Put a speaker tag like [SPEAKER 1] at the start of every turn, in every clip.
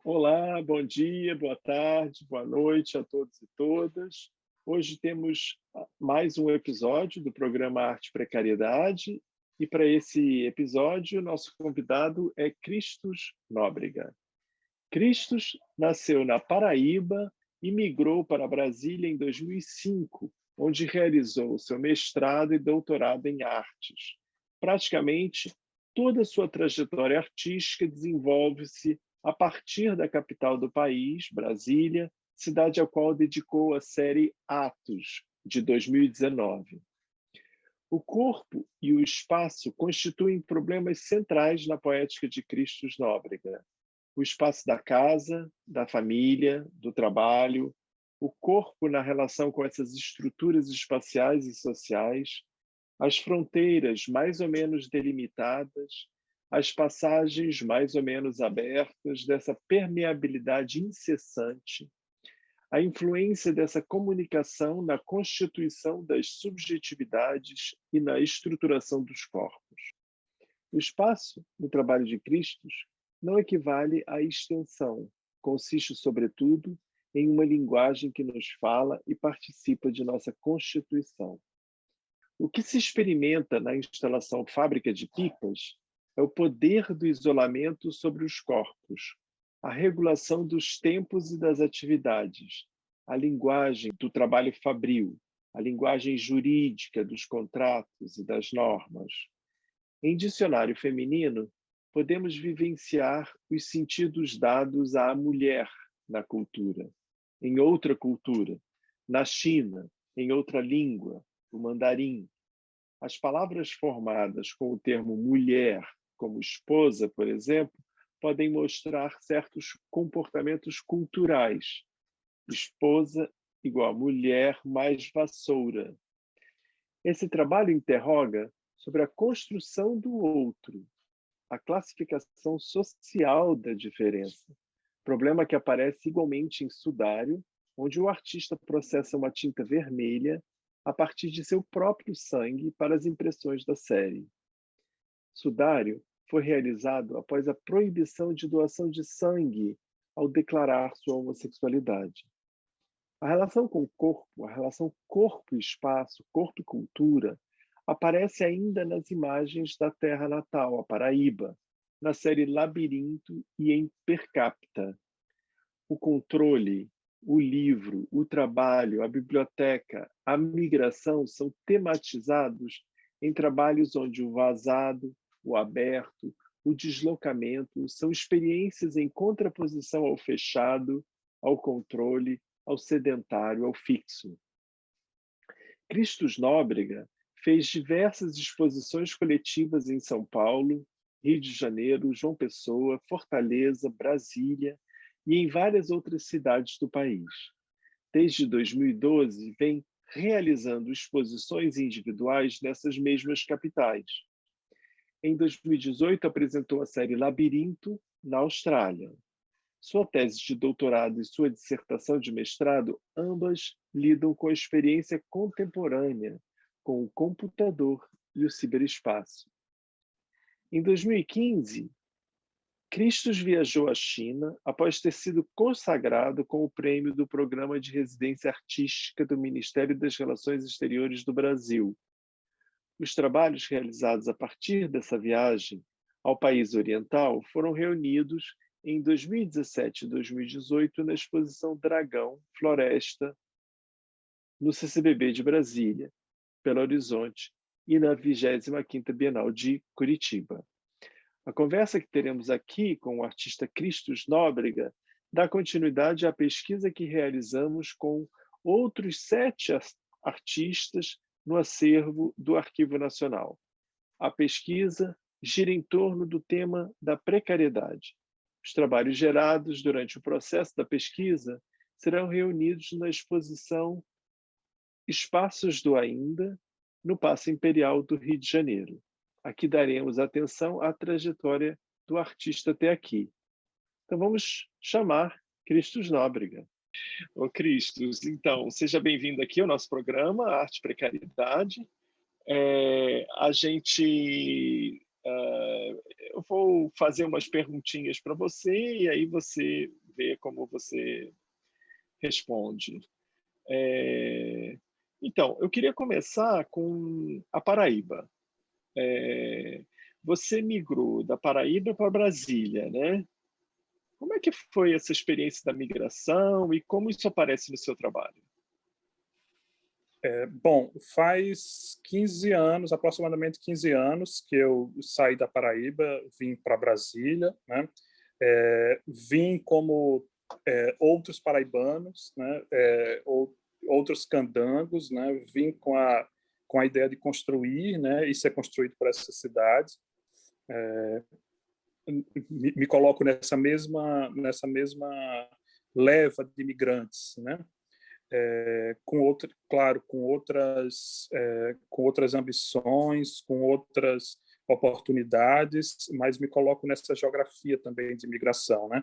[SPEAKER 1] Olá, bom dia, boa tarde, boa noite a todos e todas. Hoje temos mais um episódio do programa Arte e Precariedade, e para esse episódio, nosso convidado é Cristos Nóbrega. Cristos nasceu na Paraíba e migrou para Brasília em 2005, onde realizou seu mestrado e doutorado em artes. Praticamente toda a sua trajetória artística desenvolve-se a partir da capital do país, Brasília, cidade à qual dedicou a série Atos, de 2019. O corpo e o espaço constituem problemas centrais na poética de Cristos Nóbrega. O espaço da casa, da família, do trabalho, o corpo na relação com essas estruturas espaciais e sociais, as fronteiras mais ou menos delimitadas, as passagens mais ou menos abertas dessa permeabilidade incessante, a influência dessa comunicação na constituição das subjetividades e na estruturação dos corpos. O espaço, no trabalho de Cristos, não equivale à extensão, consiste, sobretudo, em uma linguagem que nos fala e participa de nossa constituição. O que se experimenta na instalação Fábrica de Pipas é o poder do isolamento sobre os corpos, a regulação dos tempos e das atividades, a linguagem do trabalho fabril, a linguagem jurídica dos contratos e das normas. Em dicionário feminino, podemos vivenciar os sentidos dados à mulher na cultura, em outra cultura, na China, em outra língua, o mandarim. As palavras formadas com o termo mulher, como esposa, por exemplo, podem mostrar certos comportamentos culturais. Esposa igual a mulher mais vassoura. Esse trabalho interroga sobre a construção do outro, a classificação social da diferença, problema que aparece igualmente em Sudário, onde o artista processa uma tinta vermelha a partir de seu próprio sangue para as impressões da série. Sudário foi realizado após a proibição de doação de sangue ao declarar sua homossexualidade. A relação com o corpo, a relação corpo-espaço, corpo e cultura, aparece ainda nas imagens da terra natal, a Paraíba, na série Labirinto e em Per Capita. O controle, o livro, o trabalho, a biblioteca, a migração são tematizados em trabalhos onde o vazado, o aberto, o deslocamento são experiências em contraposição ao fechado, ao controle, ao sedentário, ao fixo. Cristos Nóbrega fez diversas exposições coletivas em São Paulo, Rio de Janeiro, João Pessoa, Fortaleza, Brasília e em várias outras cidades do país. Desde 2012, vem realizando exposições individuais nessas mesmas capitais. Em 2018, apresentou a série Labirinto, na Austrália. Sua tese de doutorado e sua dissertação de mestrado, ambas lidam com a experiência contemporânea, com o computador e o ciberespaço. Em 2015, Cristos viajou à China após ter sido consagrado com o prêmio do Programa de Residência Artística do Ministério das Relações Exteriores do Brasil. Os trabalhos realizados a partir dessa viagem ao país oriental foram reunidos em 2017 e 2018 na exposição Dragão Floresta, no CCBB de Brasília, Belo Horizonte e na 25ª Bienal de Curitiba. A conversa que teremos aqui com o artista Cristos Nóbrega dá continuidade à pesquisa que realizamos com outros 7 artistas no acervo do Arquivo Nacional. A pesquisa gira em torno do tema da precariedade. Os trabalhos gerados durante o processo da pesquisa serão reunidos na exposição Espaços do Ainda, no Paço Imperial do Rio de Janeiro. Aqui daremos atenção à trajetória do artista até aqui. Então vamos chamar Cristos Nóbrega. Ô Cristos, então, seja bem-vindo aqui ao nosso programa Arte e Precariedade. A gente eu vou fazer umas perguntinhas para você e aí você vê como você responde. Então, eu queria começar com a Paraíba. Você migrou da Paraíba para Brasília, né? Como é que foi essa experiência da migração e como isso aparece no seu trabalho?
[SPEAKER 2] Bom, faz 15 anos, aproximadamente 15 anos, que eu saí da Paraíba, vim para Brasília, né? Vim como outros paraibanos, né? Outros candangos, né? Vim com a ideia de construir, né? E ser construído por essa cidade. Me coloco nessa mesma leva de imigrantes, né? Claro, com outras ambições, com outras oportunidades, mas me coloco nessa geografia também de imigração, né?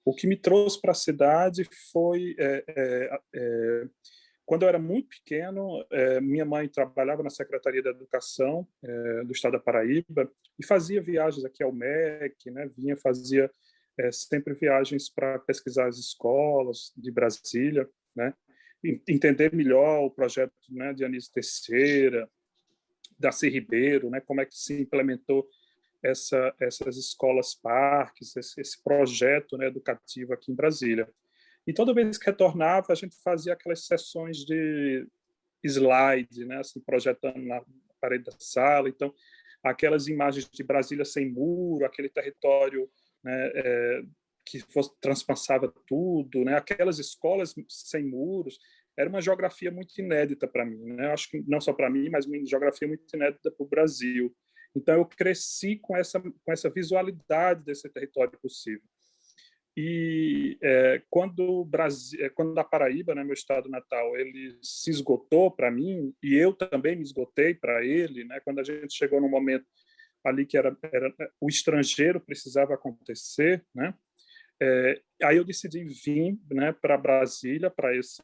[SPEAKER 2] O que me trouxe para a cidade foi quando eu era muito pequeno, minha mãe trabalhava na Secretaria da Educação do Estado da Paraíba e fazia viagens aqui ao MEC, né? Fazia sempre viagens para pesquisar as escolas de Brasília, né? Entender melhor o projeto, né, de Anísio Teixeira, Darcy Ribeiro, né, como é que se implementou essas escolas parques, esse projeto, né, educativo aqui em Brasília. E toda vez que retornava, a gente fazia aquelas sessões de slide, né, assim, projetando na parede da sala. Então, aquelas imagens de Brasília sem muro, aquele território, né, que transpassava tudo, né, aquelas escolas sem muros, era uma geografia muito inédita para mim, né? Acho que não só para mim, mas uma geografia muito inédita para o Brasil. Então, eu cresci com essa visualidade desse território possível. E quando a Paraíba, né, meu estado natal, ele se esgotou para mim e eu também me esgotei para ele, né? Quando a gente chegou no momento ali que era o estrangeiro precisava acontecer, né? Aí eu decidi vir, né, para Brasília, para esse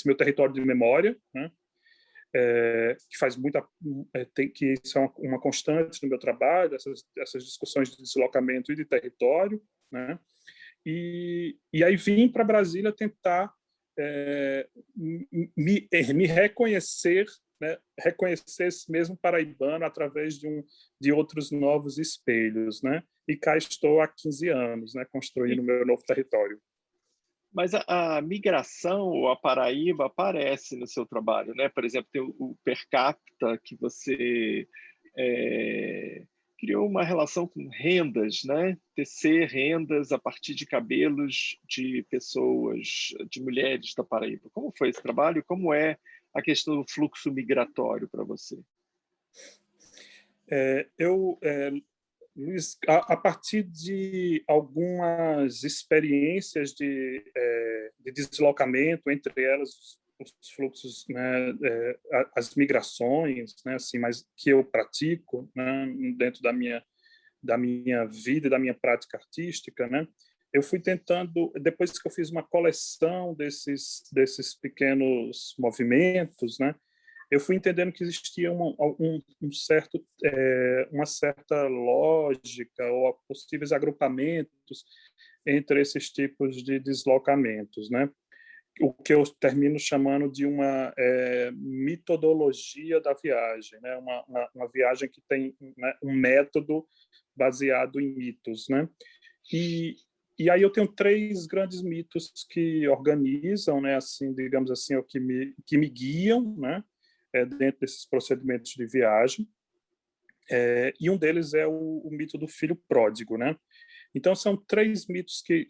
[SPEAKER 2] meu território de memória, né? Que faz que isso é uma constante no meu trabalho, essas discussões de deslocamento e de território, né? E aí vim para Brasília tentar me reconhecer, né? Reconhecer esse mesmo paraibano através de outros novos espelhos, né? E cá estou há 15 anos, né? Construindo o meu novo território.
[SPEAKER 1] Mas a migração ou a Paraíba aparece no seu trabalho, né? Por exemplo, tem o per capita que você criou uma relação com rendas, né? Tecer rendas a partir de cabelos de pessoas, de mulheres da Paraíba. Como foi esse trabalho? Como é a questão do fluxo migratório para você?
[SPEAKER 2] Luiz, a partir de algumas experiências de deslocamento, entre elas os fluxos, né, as migrações, né, assim, mas que eu pratico, né, dentro da minha vida e da minha prática artística, né, eu fui tentando, depois que eu fiz uma coleção desses pequenos movimentos, né, eu fui entendendo que existia uma certa lógica ou possíveis agrupamentos entre esses tipos de deslocamentos, né? O que eu termino chamando de uma metodologia da viagem, né? Uma viagem que tem, né, um método baseado em mitos, né? E aí eu tenho 3 grandes mitos que organizam, né? Assim, digamos assim, o que me guiam, né? Dentro desses procedimentos de viagem, e um deles é o mito do filho pródigo, né? Então são 3 mitos que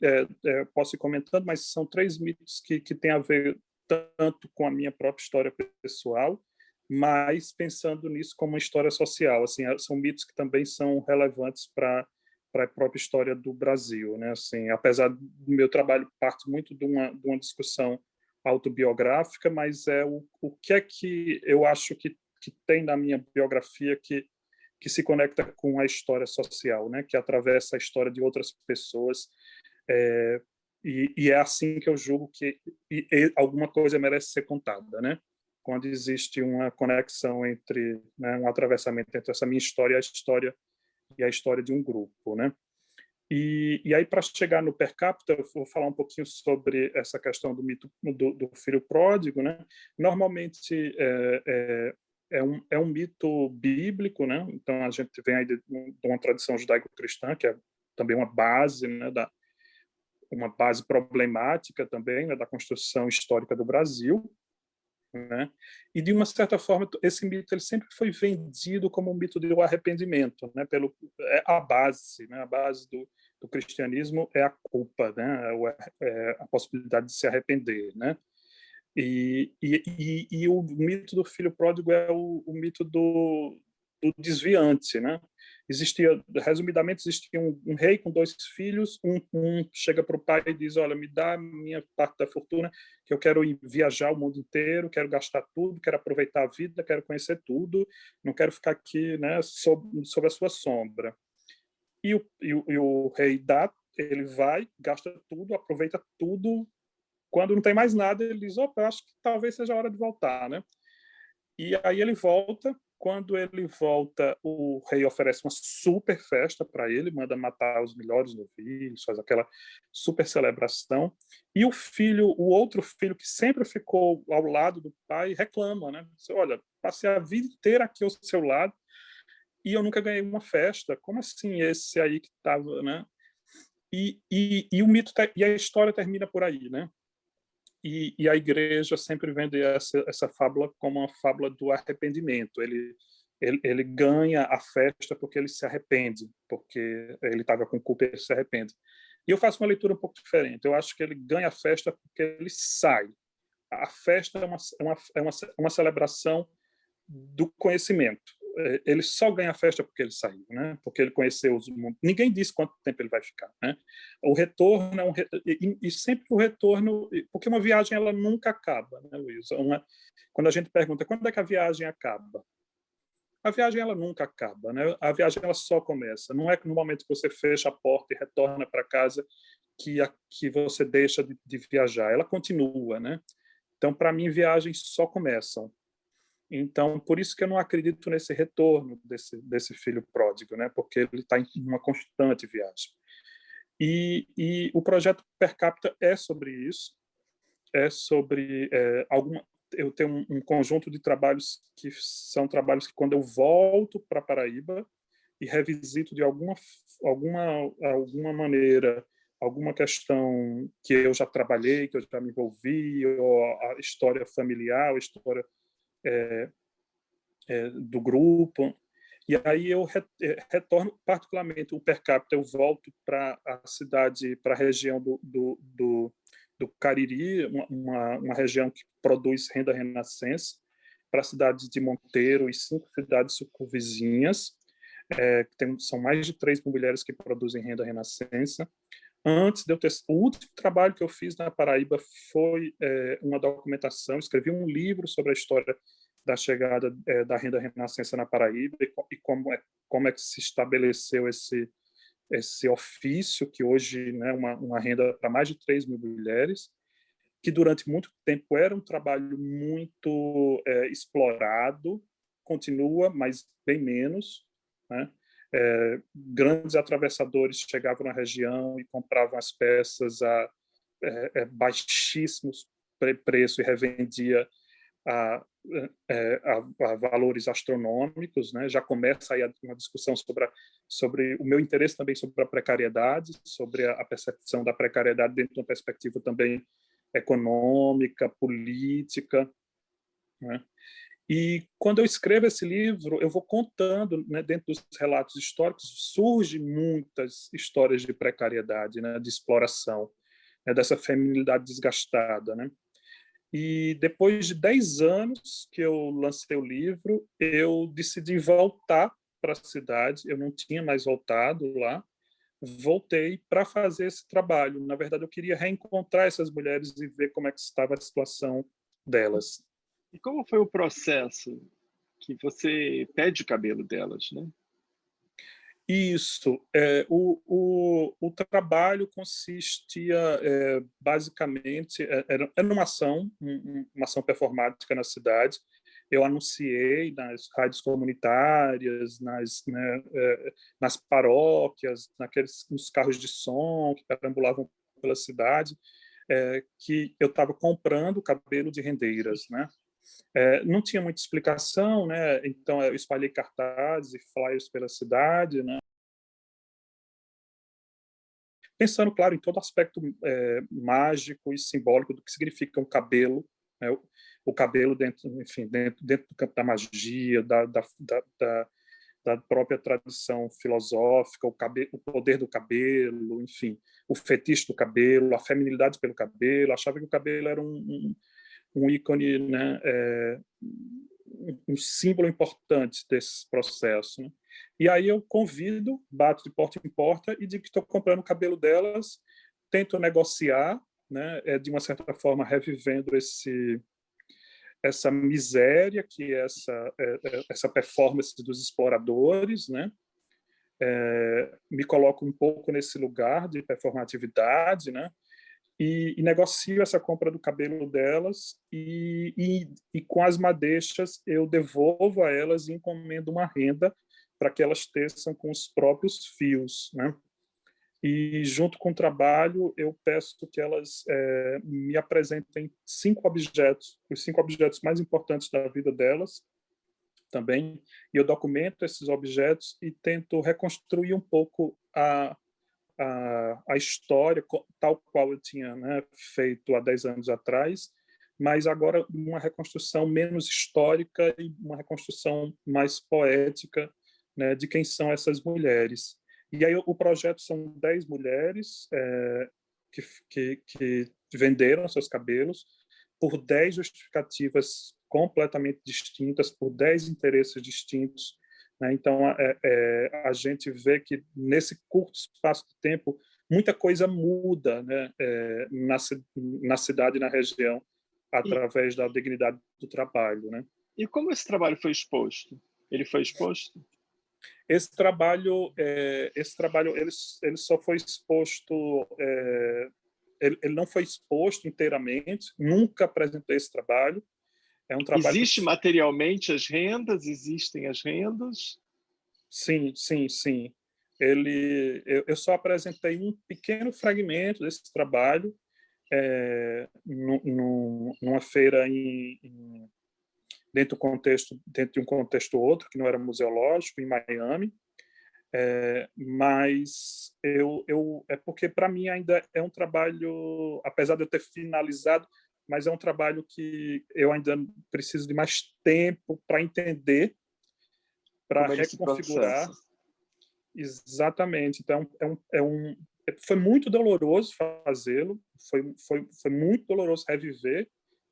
[SPEAKER 2] posso ir comentando, mas são 3 mitos que têm a ver tanto com a minha própria história pessoal, mas pensando nisso como uma história social. Assim, são mitos que também são relevantes para a própria história do Brasil, né? Assim, apesar do meu trabalho parte muito de uma discussão autobiográfica, mas o que é que eu acho que tem na minha biografia que se conecta com a história social, né? Que atravessa a história de outras pessoas, e é assim que eu julgo que alguma coisa merece ser contada, né? quando existe uma conexão entre, né, um atravessamento entre essa minha história e a história de um grupo, né? E aí, para chegar no per capita, eu vou falar um pouquinho sobre essa questão do mito do filho pródigo, né? Normalmente é um mito bíblico, né? Então a gente vem aí de uma tradição judaico-cristã, que é também uma base, né, uma base problemática também, né, da construção histórica do Brasil, né? E de uma certa forma esse mito ele sempre foi vendido como um mito do arrependimento, né? A base, né? A base do cristianismo é a culpa, né? A possibilidade de se arrepender, né? E o mito do filho pródigo é o mito do desviante, né? Resumidamente, existia um rei com 2 filhos, um chega para o pai e diz, olha, me dá minha parte da fortuna, que eu quero ir viajar o mundo inteiro, quero gastar tudo, quero aproveitar a vida, quero conhecer tudo, não quero ficar aqui, né, sob a sua sombra. E o rei dá, ele vai, gasta tudo, aproveita tudo. Quando não tem mais nada, ele diz, opa, acho que talvez seja a hora de voltar, né? E aí ele volta. Quando ele volta, o rei oferece uma super festa para ele, manda matar os melhores novilhos, faz aquela super celebração. E o outro filho, que sempre ficou ao lado do pai, reclama, né? Diz, olha, passei a vida inteira aqui ao seu lado e eu nunca ganhei uma festa. Como assim esse aí que estava, né? E o mito e a história termina por aí, né? E a igreja sempre vende essa fábula como uma fábula do arrependimento. Ele ganha a festa porque ele se arrepende, porque ele estava com culpa e ele se arrepende. E eu faço uma leitura um pouco diferente. Eu acho que ele ganha a festa porque ele sai. A festa é uma celebração do conhecimento. Ele só ganha a festa porque ele saiu, né? Porque ele conheceu os mundos. Ninguém disse quanto tempo ele vai ficar, né? O retorno e sempre o retorno, porque uma viagem ela nunca acaba, né, Luiz? Quando a gente pergunta quando é que a viagem acaba, a viagem ela nunca acaba, né? A viagem ela só começa. Não é que no momento que você fecha a porta e retorna para casa que você deixa de viajar. Ela continua, né? Então, para mim, viagens só começam. Então, por isso que eu não acredito nesse retorno desse filho pródigo, né? Porque ele está em uma constante viagem. E o projeto Per Capita é sobre isso, é sobre eu tenho um conjunto de trabalhos que são trabalhos que quando eu volto para Paraíba e revisito de alguma maneira alguma questão que eu já trabalhei, que eu já me envolvi, ou a história familiar, a história do grupo. E aí eu retorno, particularmente o per capita, eu volto para a cidade, para a região do Cariri, uma região que produz renda renascença, para a cidade de Monteiro e 5 cidades circunvizinhas, são mais de 3 mil mulheres que produzem renda renascença. Antes de eu ter... O último trabalho que eu fiz na Paraíba foi uma documentação, escrevi um livro sobre a história da chegada da renda renascença na Paraíba e como é que se estabeleceu esse ofício, que hoje, né, uma renda para mais de 3 mil mulheres, que durante muito tempo era um trabalho muito explorado, continua, mas bem menos, né? Grandes atravessadores chegavam na região e compravam as peças a baixíssimos preço e revendia a valores astronômicos, né? Já começa aí uma discussão sobre o meu interesse também sobre a precariedade, sobre a percepção da precariedade dentro de uma perspectiva também econômica, política, né? E quando eu escrevo esse livro, eu vou contando, né, dentro dos relatos históricos, surgem muitas histórias de precariedade, né, de exploração, né, dessa feminilidade desgastada, né? E depois de 10 anos que eu lancei o livro, eu decidi voltar para a cidade. Eu não tinha mais voltado lá. Voltei para fazer esse trabalho. Na verdade, eu queria reencontrar essas mulheres e ver como é que estava a situação delas.
[SPEAKER 1] E como foi o processo que você pede o cabelo delas, né?
[SPEAKER 2] Isso. O trabalho consistia, basicamente, era uma ação performática na cidade. Eu anunciei nas rádios comunitárias, nas paróquias, nos carros de som que perambulavam pela cidade, que eu estava comprando cabelo de rendeiras, né? Não tinha muita explicação, né? Então eu espalhei cartazes e flyers pela cidade, né? Pensando, claro, em todo aspecto mágico e simbólico do que significa um cabelo, né? O cabelo dentro, enfim, dentro do campo da magia, da própria tradição filosófica, o poder do cabelo, enfim, o fetiche do cabelo, a feminilidade pelo cabelo. Achava que o cabelo era um ícone, né, um símbolo importante desse processo, né? E aí eu convido, bato de porta em porta e digo que estou comprando o cabelo delas, tento negociar, né, de uma certa forma revivendo essa miséria que é essa performance dos exploradores, né? Me coloco um pouco nesse lugar de performatividade, né? E negocio essa compra do cabelo delas e com as madeixas eu devolvo a elas e encomendo uma renda para que elas teçam com os próprios fios, né? E junto com o trabalho eu peço que elas me apresentem 5 objetos, os 5 objetos mais importantes da vida delas também, e eu documento esses objetos e tento reconstruir um pouco a história tal qual eu tinha, né, feito há 10 anos atrás, mas agora uma reconstrução menos histórica e uma reconstrução mais poética, né, de quem são essas mulheres. E aí o projeto são 10 mulheres que venderam seus cabelos por 10 justificativas completamente distintas, por 10 interesses distintos, né? Então, a gente vê que nesse curto espaço de tempo, muita coisa muda, né? Na cidade e na região,
[SPEAKER 1] E,
[SPEAKER 2] através da dignidade do trabalho, né?
[SPEAKER 1] e como esse trabalho foi exposto? Ele foi exposto?
[SPEAKER 2] Esse trabalho ele só foi exposto, ele não foi exposto inteiramente, nunca apresentei esse trabalho. É um trabalho que
[SPEAKER 1] Existe materialmente as rendas? Existem as rendas?
[SPEAKER 2] sim, sim, sim. Eu só apresentei um pequeno fragmento desse trabalho numa feira dentro de um contexto outro, que não era museológico, em Miami. Mas é porque para mim ainda é um trabalho, apesar de eu ter finalizado, mas é um trabalho que eu ainda preciso de mais tempo para entender, para
[SPEAKER 1] Como ele se
[SPEAKER 2] reconfigurar.
[SPEAKER 1] processa?
[SPEAKER 2] Exatamente. Então, foi muito doloroso fazê-lo, foi muito doloroso reviver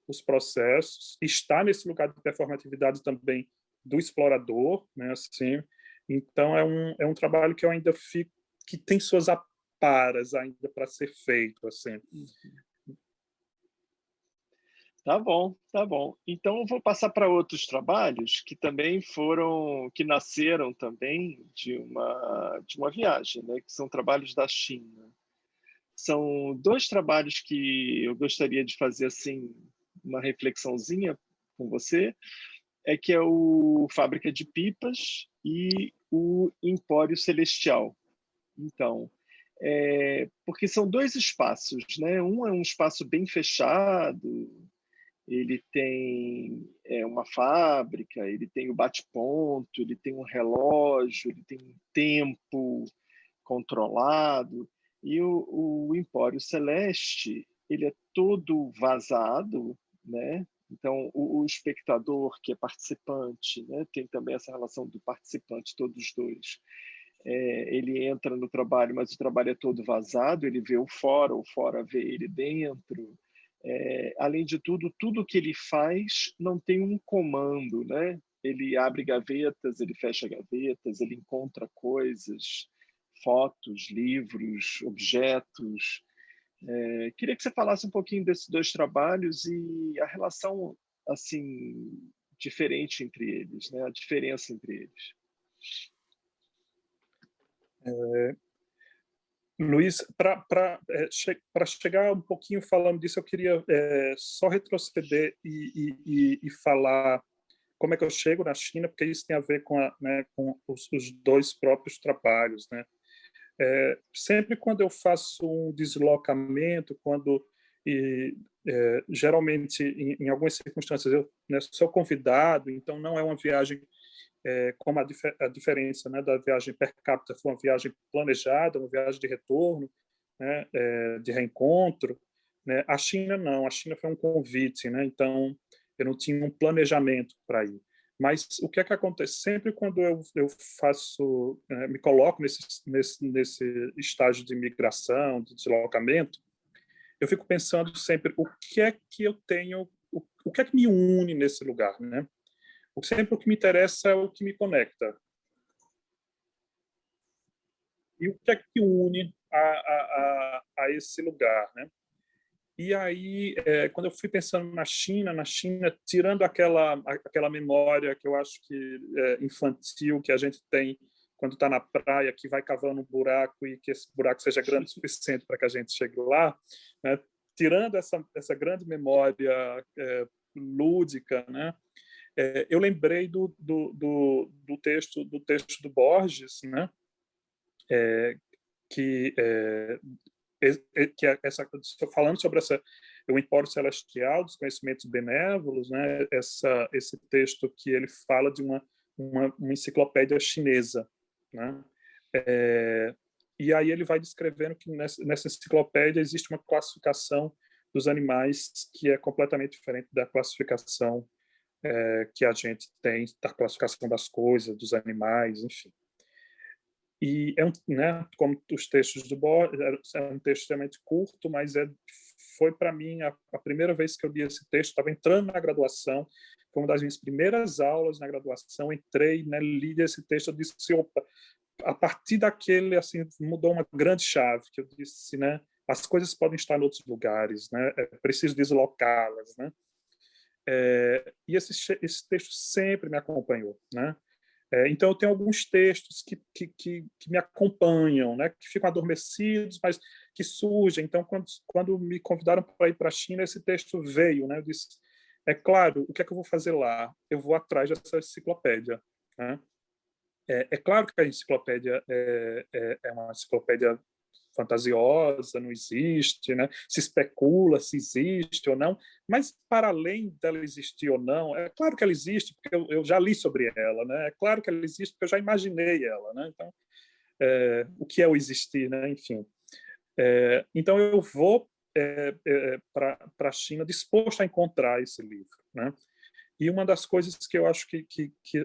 [SPEAKER 2] os processos, estar nesse lugar de performatividade também do explorador, né? Assim, então é um trabalho que eu ainda fico, que tem suas aparas ainda para ser feito, assim.
[SPEAKER 1] Tá bom, tá bom. Então eu vou passar para outros trabalhos que também que nasceram também de uma viagem, né? Que são trabalhos da China. São dois trabalhos que eu gostaria de fazer assim uma reflexãozinha com você, que é o Fábrica de Pipas e o Empório Celestial. Então, porque são dois espaços, né? Um é um espaço bem fechado, ele tem uma fábrica, ele tem o bate-ponto, ele tem um relógio, ele tem um tempo controlado. E o Empório Celeste, ele é todo vazado, né? Então, o espectador, que é participante, né? Tem também essa relação do participante, todos os dois. Ele entra no trabalho, mas o trabalho é todo vazado, ele vê o fora vê ele dentro. Além de tudo, tudo que ele faz não tem um comando, né? Ele abre gavetas, ele fecha gavetas, ele encontra coisas, fotos, livros, objetos. Queria que você falasse um pouquinho desses dois trabalhos e a relação assim diferente entre eles, né? A diferença entre eles.
[SPEAKER 2] Luiz, para chegar um pouquinho falando disso, eu queria só retroceder e falar como é que eu chego na China, porque isso tem a ver com, com os dois próprios trabalhos, né? Sempre quando eu faço um deslocamento, geralmente em algumas circunstâncias eu, né, sou convidado, então não é uma viagem como a diferença, né, da viagem per capita foi uma viagem planejada, uma viagem de retorno, né, de reencontro, né? A China não, a China foi um convite, né? Então eu não tinha um planejamento para ir. Mas o que é que acontece? Sempre quando eu faço, me coloco nesse estágio de migração, de deslocamento, eu fico pensando sempre o que é que eu tenho, o que é que me une nesse lugar, né? Sempre o que me interessa é o que me conecta. E o que é que une a esse lugar, né? E aí, quando eu fui pensando na China, tirando aquela memória que eu acho que infantil que a gente tem quando está na praia, que vai cavando um buraco e que esse buraco seja grande o suficiente para que a gente chegue lá, né? Tirando essa grande memória lúdica, né? Eu lembrei do texto do Borges, né? Que estou falando sobre o Empório Celestial dos Conhecimentos Benévolos, né? Esse texto que ele fala de uma enciclopédia chinesa, né? E aí ele vai descrevendo que nessa enciclopédia existe uma classificação dos animais que é completamente diferente da classificação que a gente tem, da classificação das coisas, dos animais, enfim. E né, como os textos do Borges, é um texto extremamente curto, mas foi para mim a primeira vez que eu li esse texto. Estava entrando na graduação, foi uma das minhas primeiras aulas na graduação. Entrei, né, li esse texto, eu disse, opa, a partir daquele, assim, mudou uma grande chave, que eu disse, né, as coisas podem estar em outros lugares, né, é preciso deslocá-las, né. E esse texto sempre me acompanhou, né. Então, eu tenho alguns textos que me acompanham, né, que ficam adormecidos, mas que surgem. Então, quando me convidaram para ir para a China, esse texto veio. Né, eu disse, é claro, o que é que eu vou fazer lá? Eu vou atrás dessa enciclopédia. Né? Claro que a enciclopédia é uma enciclopédia fantasiosa, não existe, né? Se especula se existe ou não, mas para além dela existir ou não, é claro que ela existe, porque eu já li sobre ela, né? É claro que ela existe, porque eu já imaginei ela, né? Então, o que é o existir, né? Enfim. Então, eu vou para a China disposto a encontrar esse livro, né? E uma das coisas que eu acho que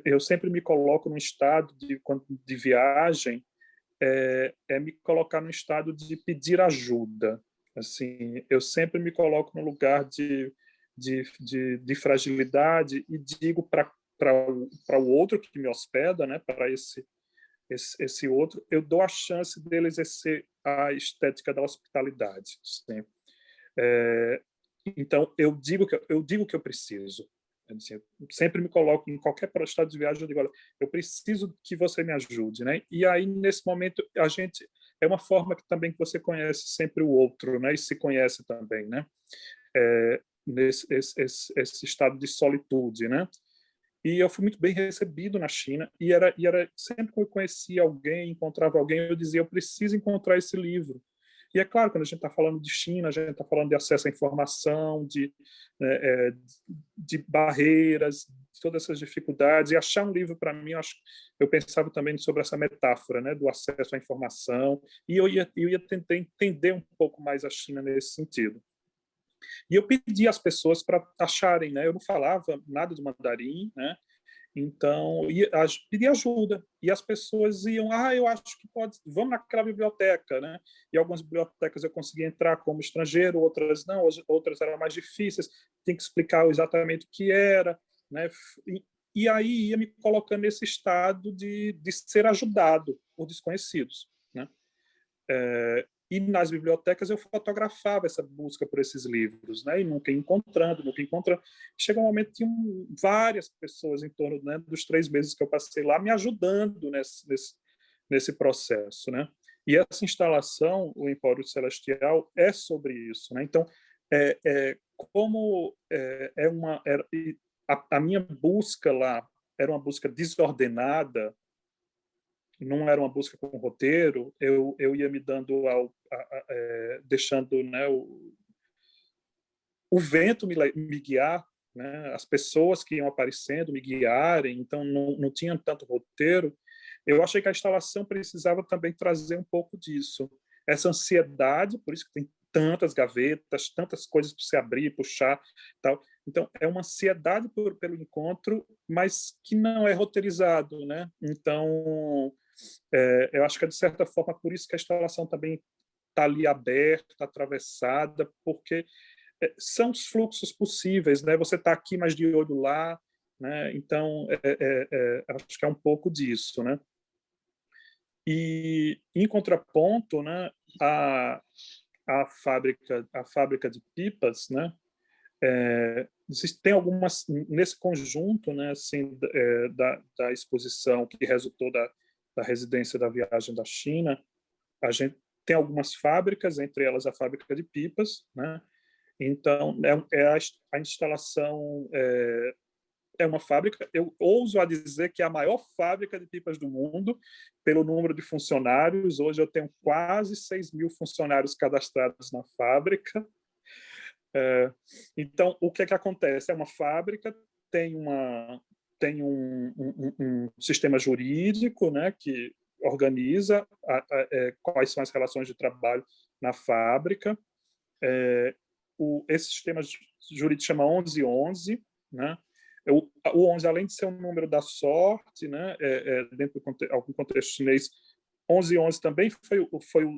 [SPEAKER 2] eu sempre me coloco num estado de viagem me colocar no estado de pedir ajuda. Assim, eu sempre me coloco no lugar de fragilidade e digo para o outro que me hospeda, né, para esse outro, eu dou a chance dele exercer a estética da hospitalidade. Sim. Então, eu digo que eu preciso. Assim, eu sempre me coloco em qualquer estado de viagem, eu digo, olha, eu preciso que você me ajude, né? E aí nesse momento a gente é uma forma que também que você conhece sempre o outro, né? E se conhece também, né? Esse estado de solitude, né? E eu fui muito bem recebido na China e era sempre que eu conhecia alguém, encontrava alguém, eu dizia, eu preciso encontrar esse livro. E é claro, quando a gente está falando de China, a gente está falando de acesso à informação, de barreiras, de todas essas dificuldades. E achar um livro, para mim, eu pensava também sobre essa metáfora, né, do acesso à informação. E eu ia tentar entender um pouco mais a China nesse sentido. E eu pedi às pessoas para acharem, né? Eu não falava nada de mandarim, né? Então, pedi ajuda. E as pessoas iam, eu acho que pode, vamos naquela biblioteca, né? E algumas bibliotecas eu consegui entrar como estrangeiro, outras não, outras eram mais difíceis, tinha que explicar exatamente o que era, né? E aí ia me colocando nesse estado de ser ajudado por desconhecidos, né? E nas bibliotecas eu fotografava essa busca por esses livros, né? E nunca encontrando. Chegou um momento que tinham várias pessoas em torno, né, dos 3 meses que eu passei lá me ajudando nesse processo, né? E essa instalação, o Empório Celestial, é sobre isso, né? Então, como é uma a minha busca lá era uma busca desordenada, não era uma busca com roteiro, eu ia me dando deixando, né, o vento me guiar, né, as pessoas que iam aparecendo me guiarem, então não tinha tanto roteiro. Eu achei que a instalação precisava também trazer um pouco disso, essa ansiedade, por isso que tem tantas gavetas, tantas coisas para se abrir, puxar, tal. Então é uma ansiedade pelo encontro, mas que não é roteirizado, né? Então eu acho que é de certa forma por isso que a instalação também está ali aberta, atravessada, porque são os fluxos possíveis, né? Você está aqui, mas de olho lá, né? Então acho que é um pouco disso, né? E em contraponto, né? A fábrica de pipas, né? Tem algumas nesse conjunto, né? Assim, da exposição que resultou da residência da viagem da China, a gente tem algumas fábricas, entre elas a fábrica de pipas, né? Então, a instalação é uma fábrica, eu ouso a dizer que é a maior fábrica de pipas do mundo, pelo número de funcionários. Hoje eu tenho quase 6.000 funcionários cadastrados na fábrica. Então, o que é que acontece? É uma fábrica, tem um sistema jurídico, né, que organiza quais são as relações de trabalho na fábrica. Esse sistema jurídico chama 1111, né? O 11, além de ser um número da sorte, né, dentro de algum contexto chinês, 11/11 também foi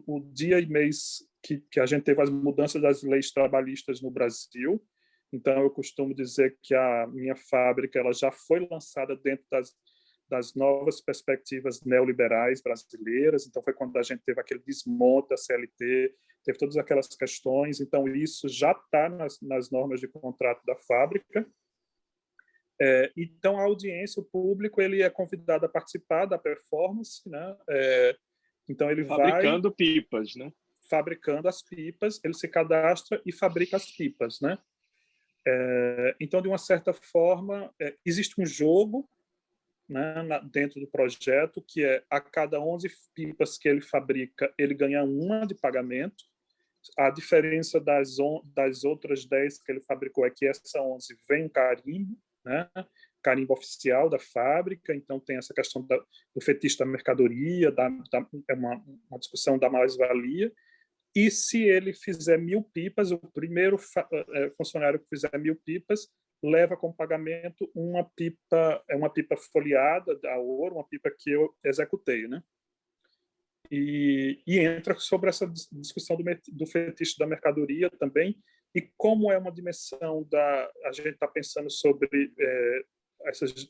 [SPEAKER 2] o dia e mês que a gente teve as mudanças das leis trabalhistas no Brasil. Então, eu costumo dizer que a minha fábrica ela já foi lançada dentro das novas perspectivas neoliberais brasileiras. Então, foi quando a gente teve aquele desmonte da CLT, teve todas aquelas questões. Então, isso já está nas normas de contrato da fábrica. Então, a audiência, o público, ele é convidado a participar da performance, né? Então, ele
[SPEAKER 1] fabricando
[SPEAKER 2] vai
[SPEAKER 1] pipas, né?
[SPEAKER 2] fabricando as pipas, ele se cadastra e fabrica as pipas, né? Então, de uma certa forma, existe um jogo, né, dentro do projeto, que é a cada 11 pipas que ele fabrica, ele ganha uma de pagamento. A diferença das outras 10 que ele fabricou é que essa 11 vem um carimbo, né? Carimbo oficial da fábrica. Então tem essa questão do fetiche da mercadoria, é uma discussão da mais-valia. E se ele fizer 1.000 pipas, o primeiro funcionário que fizer 1.000 pipas leva como pagamento uma pipa folheada a ouro, uma pipa que eu executei, né? E entra sobre essa discussão do fetiche da mercadoria também, e como é uma dimensão a gente está pensando sobre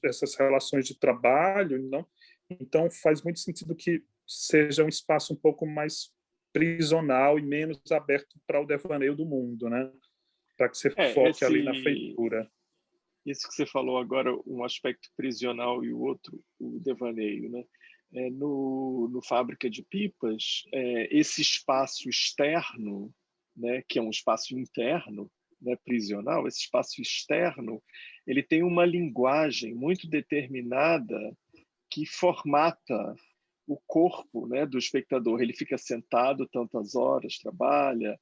[SPEAKER 2] essas relações de trabalho, não? Então faz muito sentido que seja um espaço um pouco mais prisional e menos aberto para o devaneio do mundo, né? Para que você foque ali na feitura.
[SPEAKER 1] Isso que você falou agora, um aspecto prisional e o outro, o devaneio, né? No Fábrica de Pipas, esse espaço externo, né, que é um espaço interno, né, prisional, esse espaço externo, ele tem uma linguagem muito determinada que formata o corpo, né, do espectador. Ele fica sentado tantas horas, trabalha,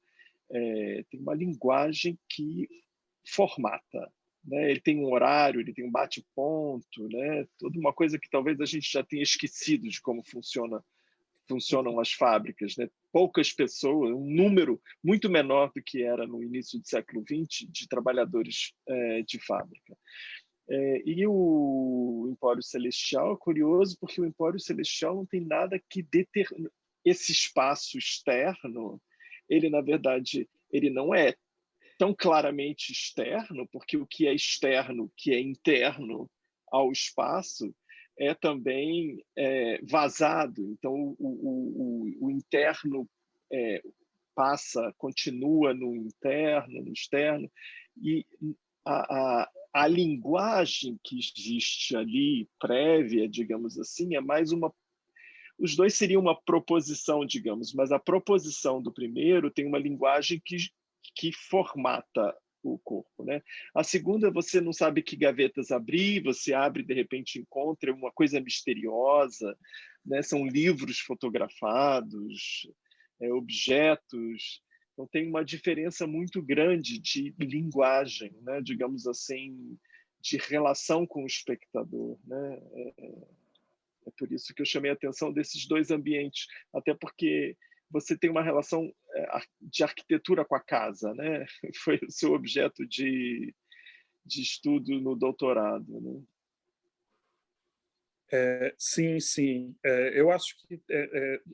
[SPEAKER 1] tem uma linguagem que formata. Né? Ele tem um horário, ele tem um bate-ponto, né? Toda uma coisa que talvez a gente já tenha esquecido de como funcionam as fábricas. Né? Poucas pessoas, um número muito menor do que era no início do século XX de trabalhadores de fábrica. E o Empório Celestial é curioso porque o Empório Celestial não tem nada que determine esse espaço externo. Ele, na verdade, ele não é tão claramente externo, porque o que é externo, que é interno ao espaço, é também vazado. Então, o interno continua no interno, no externo, e a linguagem que existe ali, prévia, digamos assim, é mais os dois seriam uma proposição, digamos, mas a proposição do primeiro tem uma linguagem que formata o corpo, né? A segunda, você não sabe que gavetas abrir, você abre, de repente encontra uma coisa misteriosa, né? São livros fotografados, objetos. Então tem uma diferença muito grande de linguagem, né? Digamos assim, de relação com o espectador, né? É por isso que eu chamei a atenção desses dois ambientes, até porque você tem uma relação de arquitetura com a casa, né? Foi o seu objeto de estudo no doutorado, né?
[SPEAKER 2] Sim, sim. Eu acho que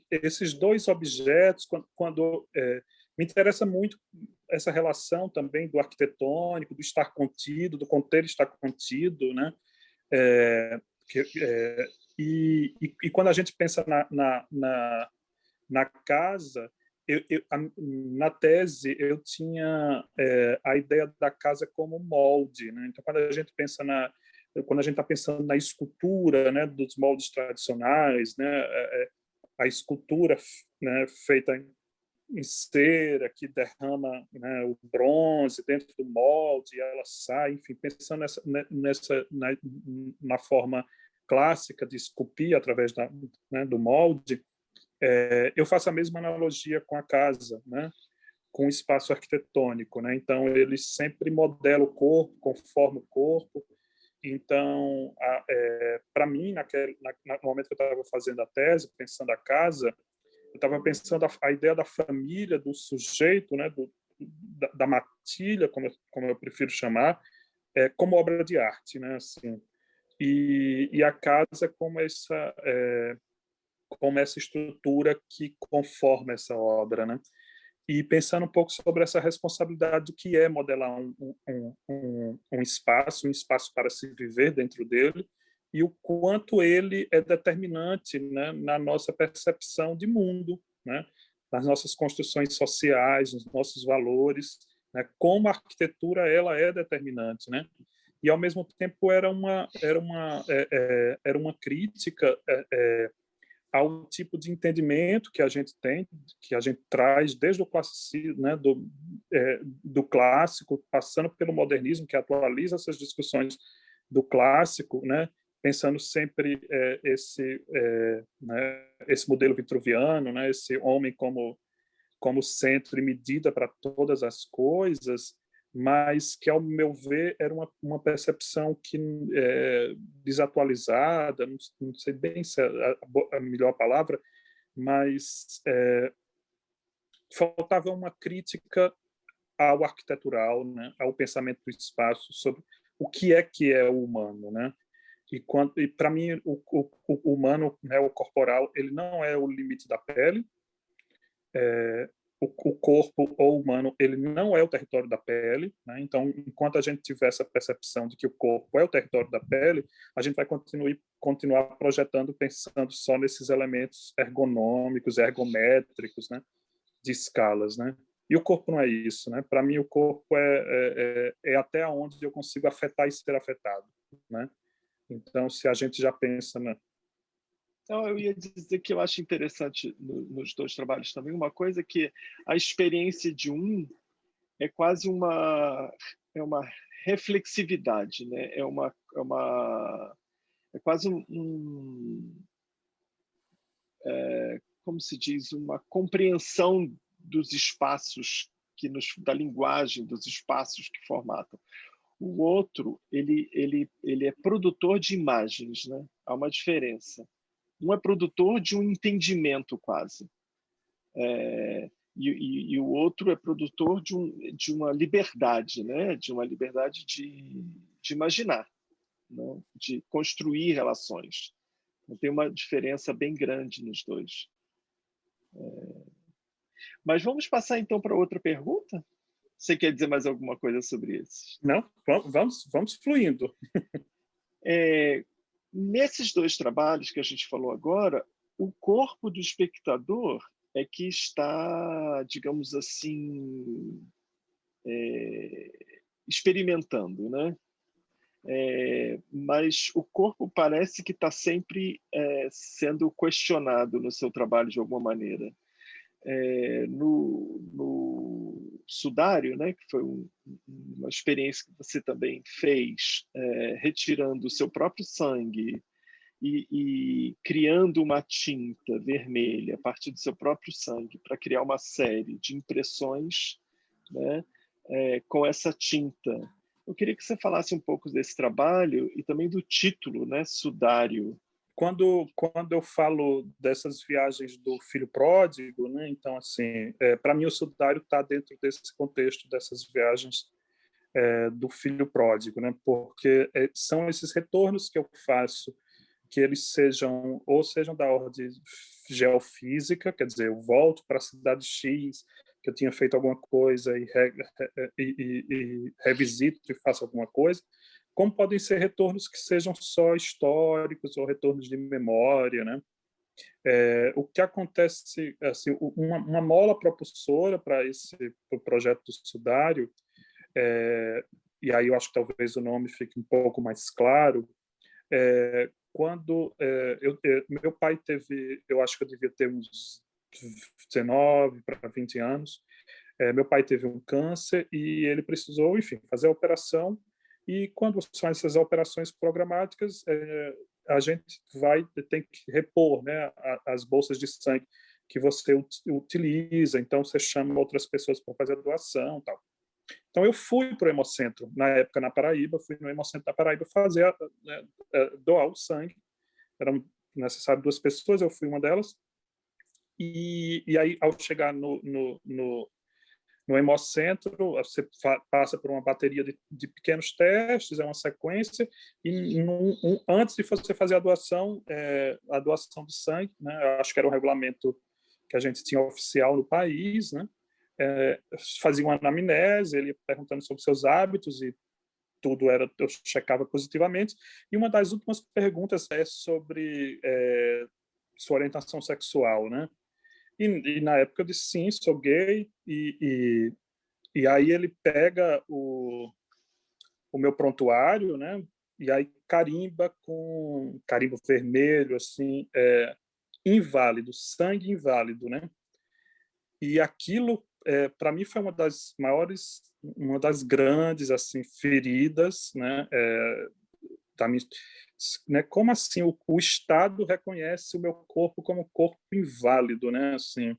[SPEAKER 2] esses dois objetos, me interessa muito essa relação também do arquitetônico, do estar contido, do conter estar contido, né? É, que, é, e quando a gente pensa na casa, na tese eu tinha a ideia da casa como molde, né? Então, quando a gente está pensando na escultura, né, dos moldes tradicionais, né, a escultura, né, feita em cera que derrama, né, o bronze dentro do molde e ela sai, enfim, pensando na forma clássica de esculpir através né, do molde, eu faço a mesma analogia com a casa, né, com o espaço arquitetônico, né? Então ele sempre modela o corpo, conforma o corpo. Então, para mim, no momento que eu estava fazendo a tese, pensando a casa, eu estava pensando a ideia da família, do sujeito, né, da matilha, como eu prefiro chamar, como obra de arte, né, assim. E a casa como essa estrutura que conforma essa obra, né? E pensando um pouco sobre essa responsabilidade do que é modelar um espaço para se viver dentro dele, e o quanto ele é determinante, né, na nossa percepção de mundo, né, nas nossas construções sociais, nos nossos valores, né, como a arquitetura ela é determinante, né? E ao mesmo tempo era uma crítica ao tipo de entendimento que a gente tem, que a gente traz desde o classicismo, né, do clássico, passando pelo modernismo, que atualiza essas discussões do clássico, né, pensando sempre né, esse modelo vitruviano, né, esse homem como centro e medida para todas as coisas, mas que, ao meu ver, era uma percepção que desatualizada, não sei bem se é a melhor palavra, mas faltava uma crítica ao arquitetural, né, ao pensamento do espaço, sobre o que é o humano, né? E para mim, o humano, né, o corporal, ele não é o limite da pele, o corpo ou humano ele não é o território da pele, né? Então, enquanto a gente tiver essa percepção de que o corpo é o território da pele, a gente vai continuar projetando, pensando só nesses elementos ergonômicos, ergométricos, né? De escalas, né? E o corpo não é isso, né? Para mim, o corpo é até onde eu consigo afetar e ser afetado, né? Então, se a gente já pensa
[SPEAKER 1] Então, eu ia dizer que eu acho interessante nos dois trabalhos também uma coisa que a experiência de um é quase uma reflexividade, né? É quase como se diz, uma compreensão dos espaços da linguagem, dos espaços que formatam. O outro, ele é produtor de imagens, né? Há uma diferença. Um é produtor de um entendimento quase, e o outro é produtor de uma liberdade, né? De uma liberdade de imaginar, né? De construir relações. Então, tem uma diferença bem grande nos dois. Mas vamos passar então para outra pergunta? Você quer dizer mais alguma coisa sobre isso?
[SPEAKER 2] Não, vamos fluindo.
[SPEAKER 1] Nesses dois trabalhos que a gente falou agora, o corpo do espectador é que está, digamos assim, experimentando, né? mas o corpo parece que está sempre sendo questionado no seu trabalho de alguma maneira. No sudário, né, que foi uma experiência que você também fez, retirando o seu próprio sangue e criando uma tinta vermelha a partir do seu próprio sangue para criar uma série de impressões, né, com essa tinta. Eu queria que você falasse um pouco desse trabalho e também do título, né, Sudário.
[SPEAKER 2] Quando eu falo dessas viagens do filho pródigo, né, então, assim, para mim o sudário está dentro desse contexto dessas viagens do filho pródigo, né, porque são esses retornos que eu faço, que eles sejam da ordem geofísica, quer dizer, eu volto para a cidade X, que eu tinha feito alguma coisa e revisito e faço alguma coisa, como podem ser retornos que sejam só históricos ou retornos de memória, né? O que acontece, assim, uma mola propulsora para o projeto do Sudário, e aí eu acho que talvez o nome fique um pouco mais claro, quando meu pai teve, eu acho que eu devia ter uns 19 para 20 anos, meu pai teve um câncer e ele precisou, enfim, fazer a operação. E quando são essas operações programáticas, a gente tem que repor, né, as bolsas de sangue que você utiliza. Então você chama outras pessoas para fazer a doação, tal. Então eu fui para o Hemocentro na época na Paraíba, fui no Hemocentro da Paraíba fazer doar o sangue. Eram necessárias 2 pessoas, eu fui uma delas. E aí, ao chegar no Hemocentro, você passa por uma bateria de pequenos testes, é uma sequência, e antes de você fazer a doação de sangue, né, eu acho que era um regulamento que a gente tinha oficial no país, né, fazia uma anamnese, ele ia perguntando sobre seus hábitos e tudo eu checava positivamente. E uma das últimas perguntas é sobre sua orientação sexual, né? E na época eu disse sim, sou gay. E aí ele pega o meu prontuário, né? E aí carimba com carimbo vermelho, assim, inválido, sangue inválido, né? E aquilo, para mim, foi uma das grandes assim feridas, né? Da minha, né? Como assim o Estado reconhece o meu corpo como corpo inválido, né? Assim,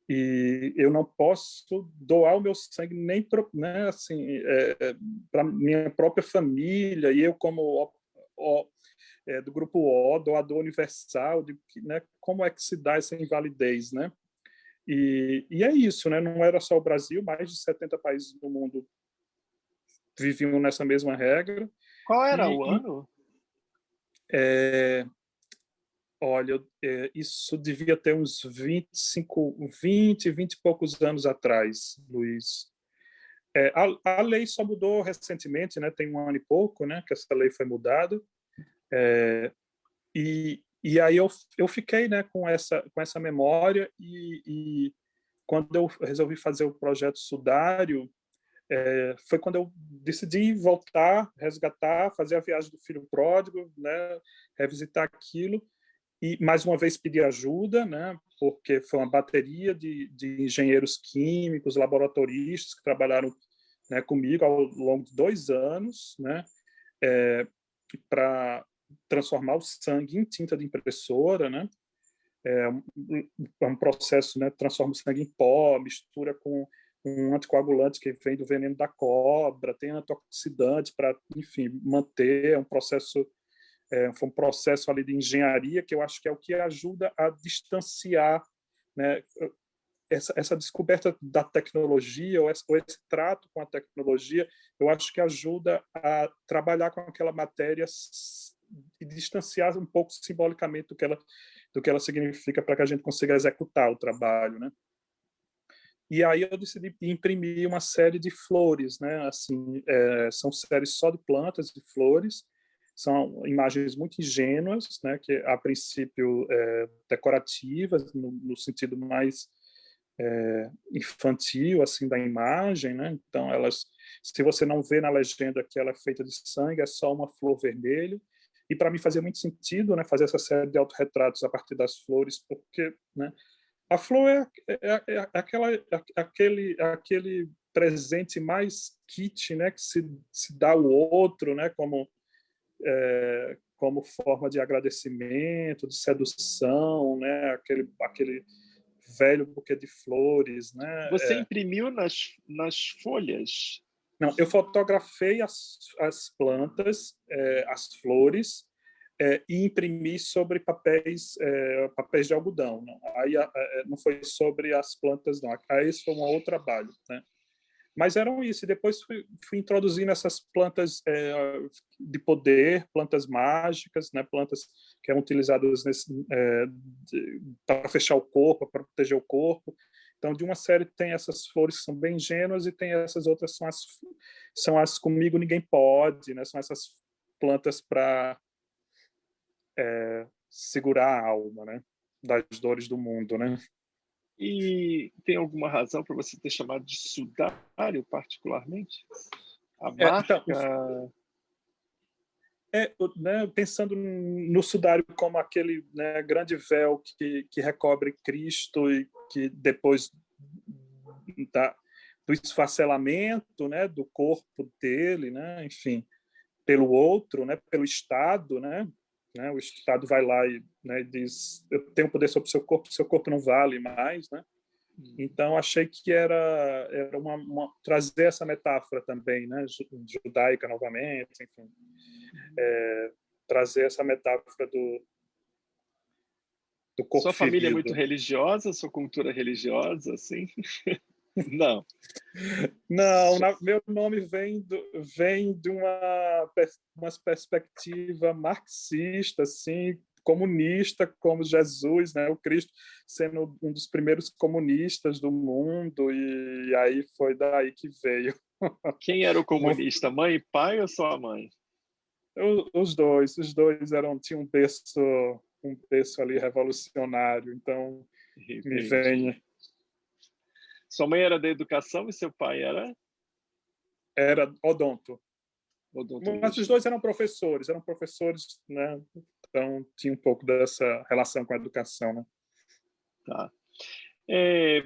[SPEAKER 2] e eu não posso doar o meu sangue nem né? Assim, para minha própria família e eu como do grupo O, doador universal, né? Como é que se dá essa invalidez, né? E é isso, né? Não era só o Brasil, mais de 70 países do mundo viviam nessa mesma regra.
[SPEAKER 1] Qual era
[SPEAKER 2] E,
[SPEAKER 1] o
[SPEAKER 2] e
[SPEAKER 1] ano?
[SPEAKER 2] olha, isso devia ter uns 20 e poucos anos atrás, Luiz. A lei só mudou recentemente, né? Tem um ano e pouco, né? Que essa lei foi mudada. E aí eu fiquei, né? Com essa memória e quando eu resolvi fazer o projeto Sudário, foi quando eu decidi voltar, resgatar, fazer a viagem do filho pródigo, né? Revisitar aquilo e mais uma vez pedir ajuda, né? Porque foi uma bateria de engenheiros químicos, laboratoristas que trabalharam, né, comigo ao longo de 2 anos, né? Para transformar o sangue em tinta de impressora, né? Um processo, né? Transforma o sangue em pó, mistura com um anticoagulante que vem do veneno da cobra, tem antioxidante para, enfim, manter um processo. Foi um processo ali de engenharia que eu acho que é o que ajuda a distanciar, né, essa descoberta da tecnologia ou esse trato com a tecnologia, eu acho que ajuda a trabalhar com aquela matéria e distanciar um pouco simbolicamente do que ela significa para que a gente consiga executar o trabalho, né? E aí eu decidi imprimir uma série de flores, né? Assim, são séries só de plantas e flores, são imagens muito ingênuas, né? Que a princípio decorativas no sentido mais infantil assim da imagem, né? Então elas, se você não vê na legenda que ela é feita de sangue, é só uma flor vermelha. E para mim fazia muito sentido, né, fazer essa série de autorretratos a partir das flores, porque, né, a flor aquele presente mais kit, né, que se dá ao outro, né, como forma de agradecimento, de sedução, né, aquele velho buquê de flores, né.
[SPEAKER 1] Você imprimiu nas folhas?
[SPEAKER 2] Não, eu fotografei as plantas, as flores, e imprimi sobre papéis de algodão. Não. Aí não foi sobre as plantas, não. Aí esse foi um outro trabalho, né? Mas eram isso. E depois fui introduzindo essas plantas de poder, plantas mágicas, né? Plantas que eram utilizadas para fechar o corpo, para proteger o corpo. Então, de uma série tem essas flores que são bem ingênuas e tem essas outras são as comigo ninguém pode, né? São essas plantas para segurar a alma, né? Das dores do mundo, né?
[SPEAKER 1] E tem alguma razão para você ter chamado de sudário, particularmente? A
[SPEAKER 2] Então,
[SPEAKER 1] marca...
[SPEAKER 2] né, pensando no sudário como aquele, né, grande véu que recobre Cristo e que depois do esfacelamento, né, do corpo dele, né, enfim, pelo outro, né, pelo Estado, né, o Estado vai lá e, né, diz: eu tenho poder sobre o seu corpo não vale mais, né? Então achei que era trazer essa metáfora também, né, judaica novamente, enfim, trazer essa metáfora do corpo
[SPEAKER 1] Sua família é muito
[SPEAKER 2] ferido.
[SPEAKER 1] religiosa? Sua cultura é religiosa, assim? Não.
[SPEAKER 2] Não, meu nome vem de uma perspectiva marxista, assim, comunista, como Jesus, né? O Cristo sendo um dos primeiros comunistas do mundo, e aí foi daí que veio.
[SPEAKER 1] Quem era o comunista, mãe e pai ou só a mãe?
[SPEAKER 2] Os dois tinham um berço ali revolucionário, então me
[SPEAKER 1] Entendi.
[SPEAKER 2] vem.
[SPEAKER 1] Sua mãe era da educação e seu pai
[SPEAKER 2] Era odonto. Mas os
[SPEAKER 1] odontologia.
[SPEAKER 2] dois eram professores, né? Então tinha um pouco dessa relação com a educação, né?
[SPEAKER 1] Tá.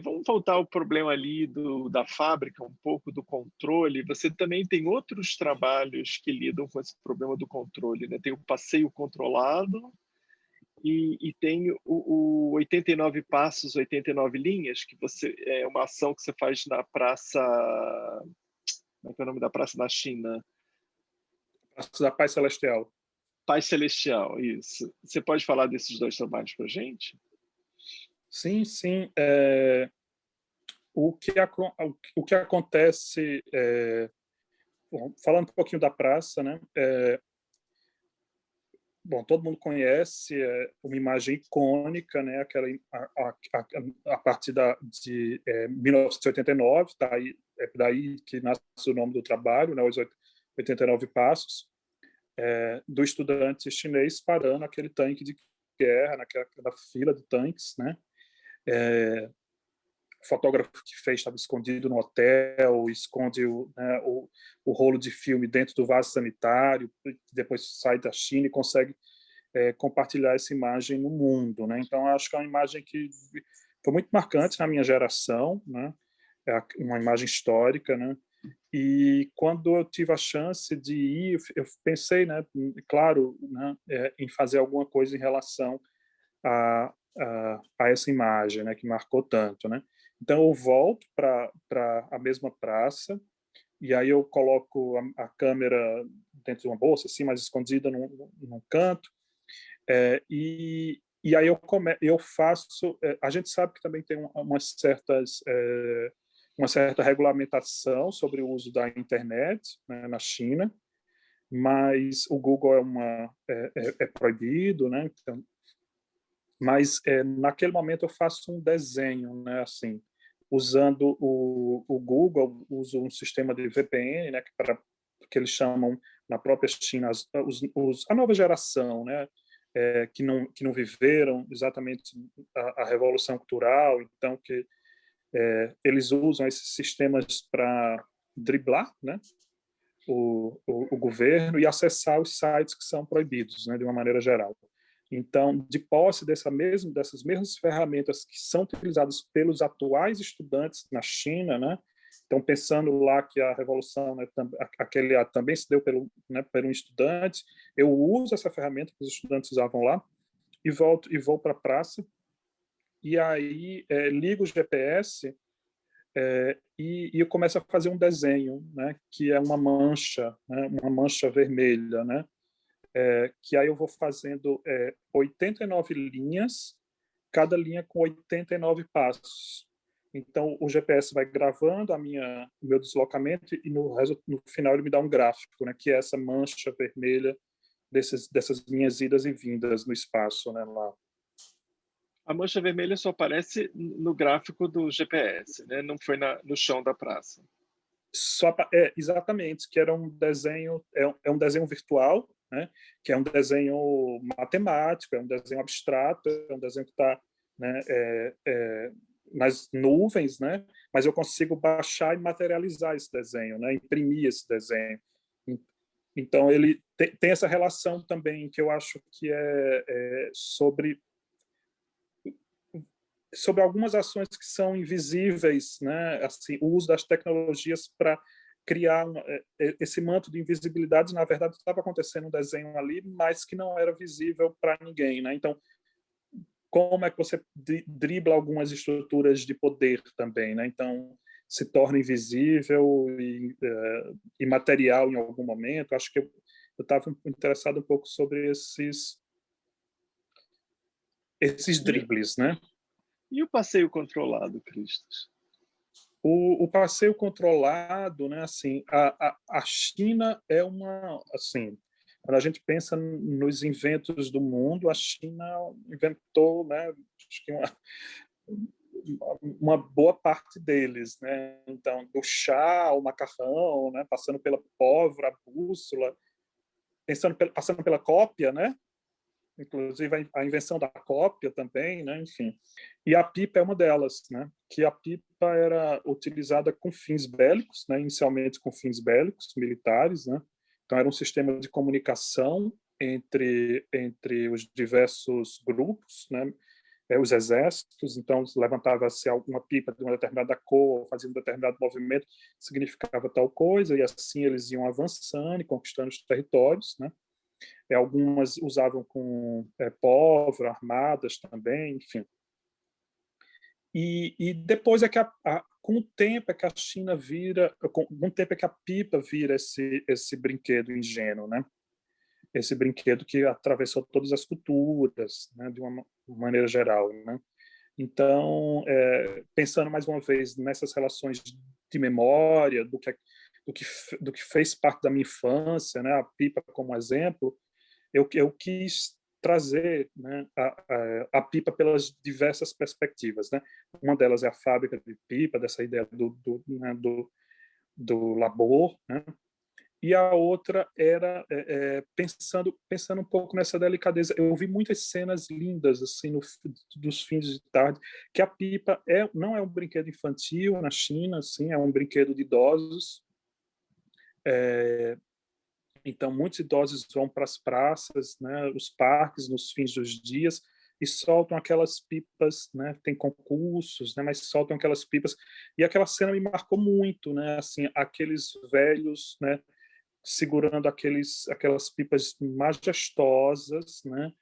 [SPEAKER 1] Vamos voltar ao problema ali da fábrica, um pouco do controle. Você também tem outros trabalhos que lidam com esse problema do controle, né? Tem o passeio controlado e tem o 89 passos, 89 linhas, que é uma ação que você faz na praça... Como é que é o nome da praça na China?
[SPEAKER 2] Da Paz Celestial.
[SPEAKER 1] Paz Celestial, isso. Você pode falar desses dois trabalhos para a gente?
[SPEAKER 2] Sim, sim. O que acontece, bom, falando um pouquinho da praça, né? Bom, todo mundo conhece uma imagem icônica, né? Aquela a partir de 1989, tá aí, é daí que nasce o nome do trabalho, né? Os 89 passos, do estudante chinês parando aquele tanque de guerra, naquela fila de tanques, né? O fotógrafo que fez estava escondido no hotel, esconde o rolo de filme dentro do vaso sanitário, depois sai da China e consegue compartilhar essa imagem no mundo, né? Então acho que é uma imagem que foi muito marcante na minha geração, né? É uma imagem histórica, né? E quando eu tive a chance de ir, eu pensei, né, claro, né, em fazer alguma coisa em relação a essa imagem, né, que marcou tanto, né? Então eu volto para a mesma praça e aí eu coloco a câmera dentro de uma bolsa, assim, mais escondida num canto, e aí eu faço. A gente sabe que também tem uma certa regulamentação sobre o uso da internet, né, na China, mas o Google é proibido, né? Então, mas naquele momento eu faço um desenho, né, assim, usando o Google, uso um sistema de VPN, né, que eles chamam na própria China a nova geração, né, que não viveram exatamente a revolução cultural, então que eles usam esses sistemas para driblar, né, o governo e acessar os sites que são proibidos, né, de uma maneira geral. Então, de posse dessas mesmas ferramentas que são utilizadas pelos atuais estudantes na China, né, então, pensando lá que a revolução, né, aquele também se deu pelo um estudante, eu uso essa ferramenta que os estudantes usavam lá e vou para a praça, e aí ligo o GPS e eu começo a fazer um desenho, né, que é uma mancha, né, uma mancha vermelha, né, que aí eu vou fazendo 89 linhas, cada linha com 89 passos. Então, o GPS vai gravando o meu deslocamento e no final ele me dá um gráfico, né, que é essa mancha vermelha dessas minhas idas e vindas no espaço, né, lá.
[SPEAKER 1] A mancha vermelha só aparece no gráfico do GPS, né? Não foi no chão da praça.
[SPEAKER 2] Exatamente, que era um desenho, é um desenho virtual, né, que é um desenho matemático, é um desenho abstrato, é um desenho que está, né, nas nuvens, né, mas eu consigo baixar e materializar esse desenho, né, imprimir esse desenho. Então, ele tem essa relação também que eu acho que é sobre algumas ações que são invisíveis, né? Assim, o uso das tecnologias para criar esse manto de invisibilidade, na verdade, estava acontecendo um desenho ali, mas que não era visível para ninguém, né? Então, como é que você dribla algumas estruturas de poder também, né? Então, se torna invisível e imaterial em algum momento. Acho que eu estava interessado um pouco sobre esses dribles, né?
[SPEAKER 1] E o passeio controlado, Cristos?
[SPEAKER 2] O passeio controlado, né? Assim, a China é uma, assim, quando a gente pensa nos inventos do mundo, a China inventou, né? Acho que uma boa parte deles, né? Então, do chá, o macarrão, né? Passando pela pólvora, a bússola, passando pela cópia, né? Inclusive a invenção da cópia também, né? Enfim. E a pipa é uma delas, né? Que a pipa era utilizada com fins bélicos, né? Inicialmente com fins bélicos, militares, né? Então era um sistema de comunicação entre os diversos grupos, né? Os exércitos. Então levantava-se alguma pipa de uma determinada cor, fazia um determinado movimento, significava tal coisa, e assim eles iam avançando e conquistando os territórios, né? Algumas usavam com pólvora, armadas também, enfim. E depois é que com o tempo é que a China vira, com o tempo é que a pipa vira esse brinquedo ingênuo, né? Esse brinquedo que atravessou todas as culturas, né? De uma maneira geral, né? Então, pensando mais uma vez nessas relações de memória, do que fez parte da minha infância, né? A pipa como exemplo, eu quis trazer, né, a pipa pelas diversas perspectivas, né? Uma delas é a fábrica de pipa, dessa ideia do labor, né? E a outra era pensando um pouco nessa delicadeza. Eu vi muitas cenas lindas assim dos fins de tarde, que a pipa não é um brinquedo infantil na China, assim, é um brinquedo de idosos. Então, muitos idosos vão para as praças, né, os parques, nos fins dos dias, e soltam aquelas pipas, né, tem concursos, né, mas soltam aquelas pipas. E aquela cena me marcou muito, né, assim, aqueles velhos, né, segurando aquelas pipas majestosas, né,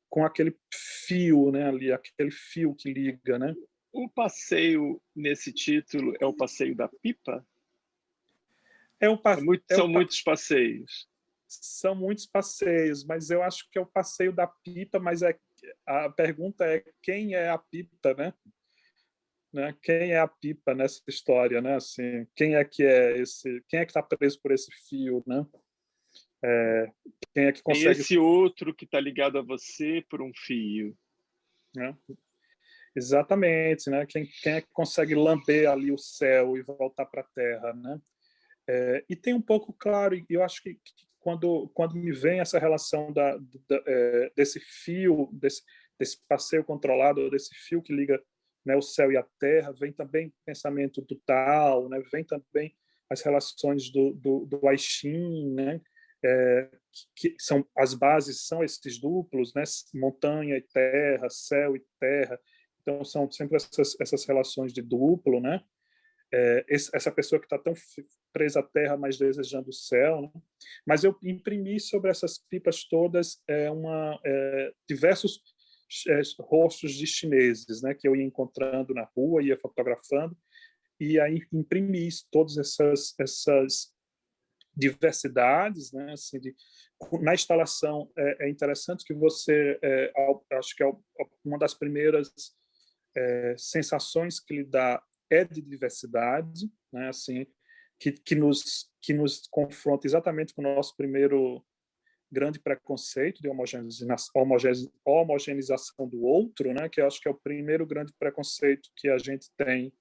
[SPEAKER 2] com aquele fio, né, ali, aquele fio que liga, né.
[SPEAKER 1] O passeio nesse título é o passeio da pipa? São muitos passeios.
[SPEAKER 2] São muitos passeios, mas eu acho que é o passeio da pipa, mas a pergunta é quem é a pipa, né? Quem é a pipa nessa história, né? Assim, quem é que está preso por esse fio, né? Quem é que
[SPEAKER 1] Tem
[SPEAKER 2] consegue?
[SPEAKER 1] esse outro que está ligado a você por um fio,
[SPEAKER 2] né? Exatamente, né? Quem é que consegue lamber ali o céu e voltar para a terra, né? E tem um pouco claro, e eu acho que quando me vem essa relação desse fio, desse passeio controlado, desse fio que liga né, o céu e a terra, vem também o pensamento do Tao, né, vem também as relações do I Ching, né, que são as bases, são esses duplos, né, montanha e terra, céu e terra. Então são sempre essas relações de duplo, né? Essa pessoa que está tão presa à terra, mas desejando o céu, né? Mas eu imprimi sobre essas pipas todas diversos rostos de chineses, né? Que eu ia encontrando na rua, ia fotografando, e aí imprimi todas essas diversidades, né? Assim, na instalação é interessante que você, acho que é uma das primeiras sensações que lhe dá é de diversidade, né? Assim, que nos confronta exatamente com o nosso primeiro grande preconceito de homogeneização do outro, né? Que eu acho que é o primeiro grande preconceito que a gente tem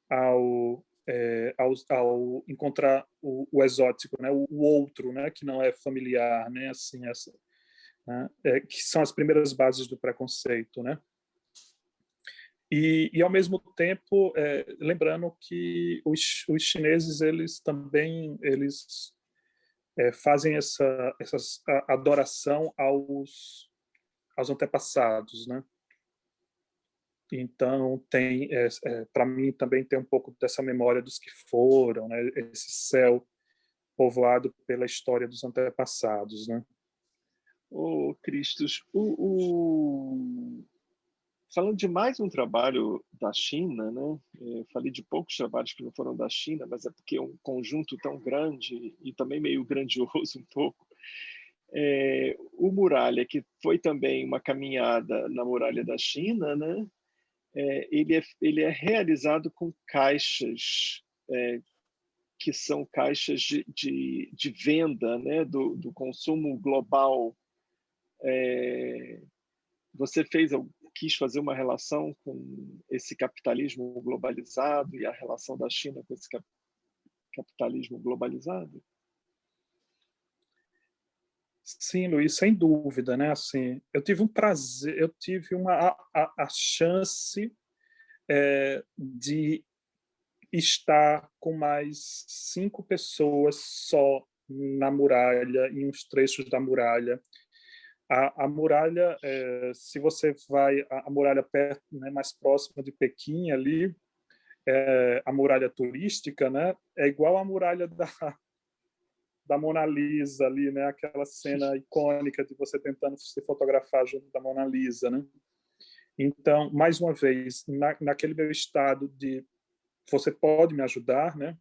[SPEAKER 2] ao encontrar o exótico, né? O outro, né? Que não é familiar, né? Assim, né? Que são as primeiras bases do preconceito, né? E ao mesmo tempo, lembrando que os chineses eles também fazem essa adoração aos antepassados, né? Então tem, para mim também tem um pouco dessa memória dos que foram, né? Esse céu povoado pela história dos antepassados, né?
[SPEAKER 1] Cristos, falando de mais um trabalho da China, né? Falei de poucos trabalhos que não foram da China, mas é porque é um conjunto tão grande e também meio grandioso um pouco. O Muralha, que foi também uma caminhada na Muralha da China, né? Ele é realizado com caixas, que são caixas de venda, né? do consumo global. Você quis fazer uma relação com esse capitalismo globalizado e a relação da China com esse capitalismo globalizado?
[SPEAKER 2] Sim, Luiz, sem dúvida, né? Assim, eu tive um prazer, eu tive a chance de estar com mais 5 pessoas só na muralha, em uns trechos da muralha. A muralha, se você vai a muralha perto, né, mais próxima de Pequim ali, a muralha turística, né, é igual à muralha da Mona Lisa ali, né, aquela cena icônica de você tentando se fotografar junto da Mona Lisa, né? Então, mais uma vez, naquele meu estado de você pode me ajudar, né?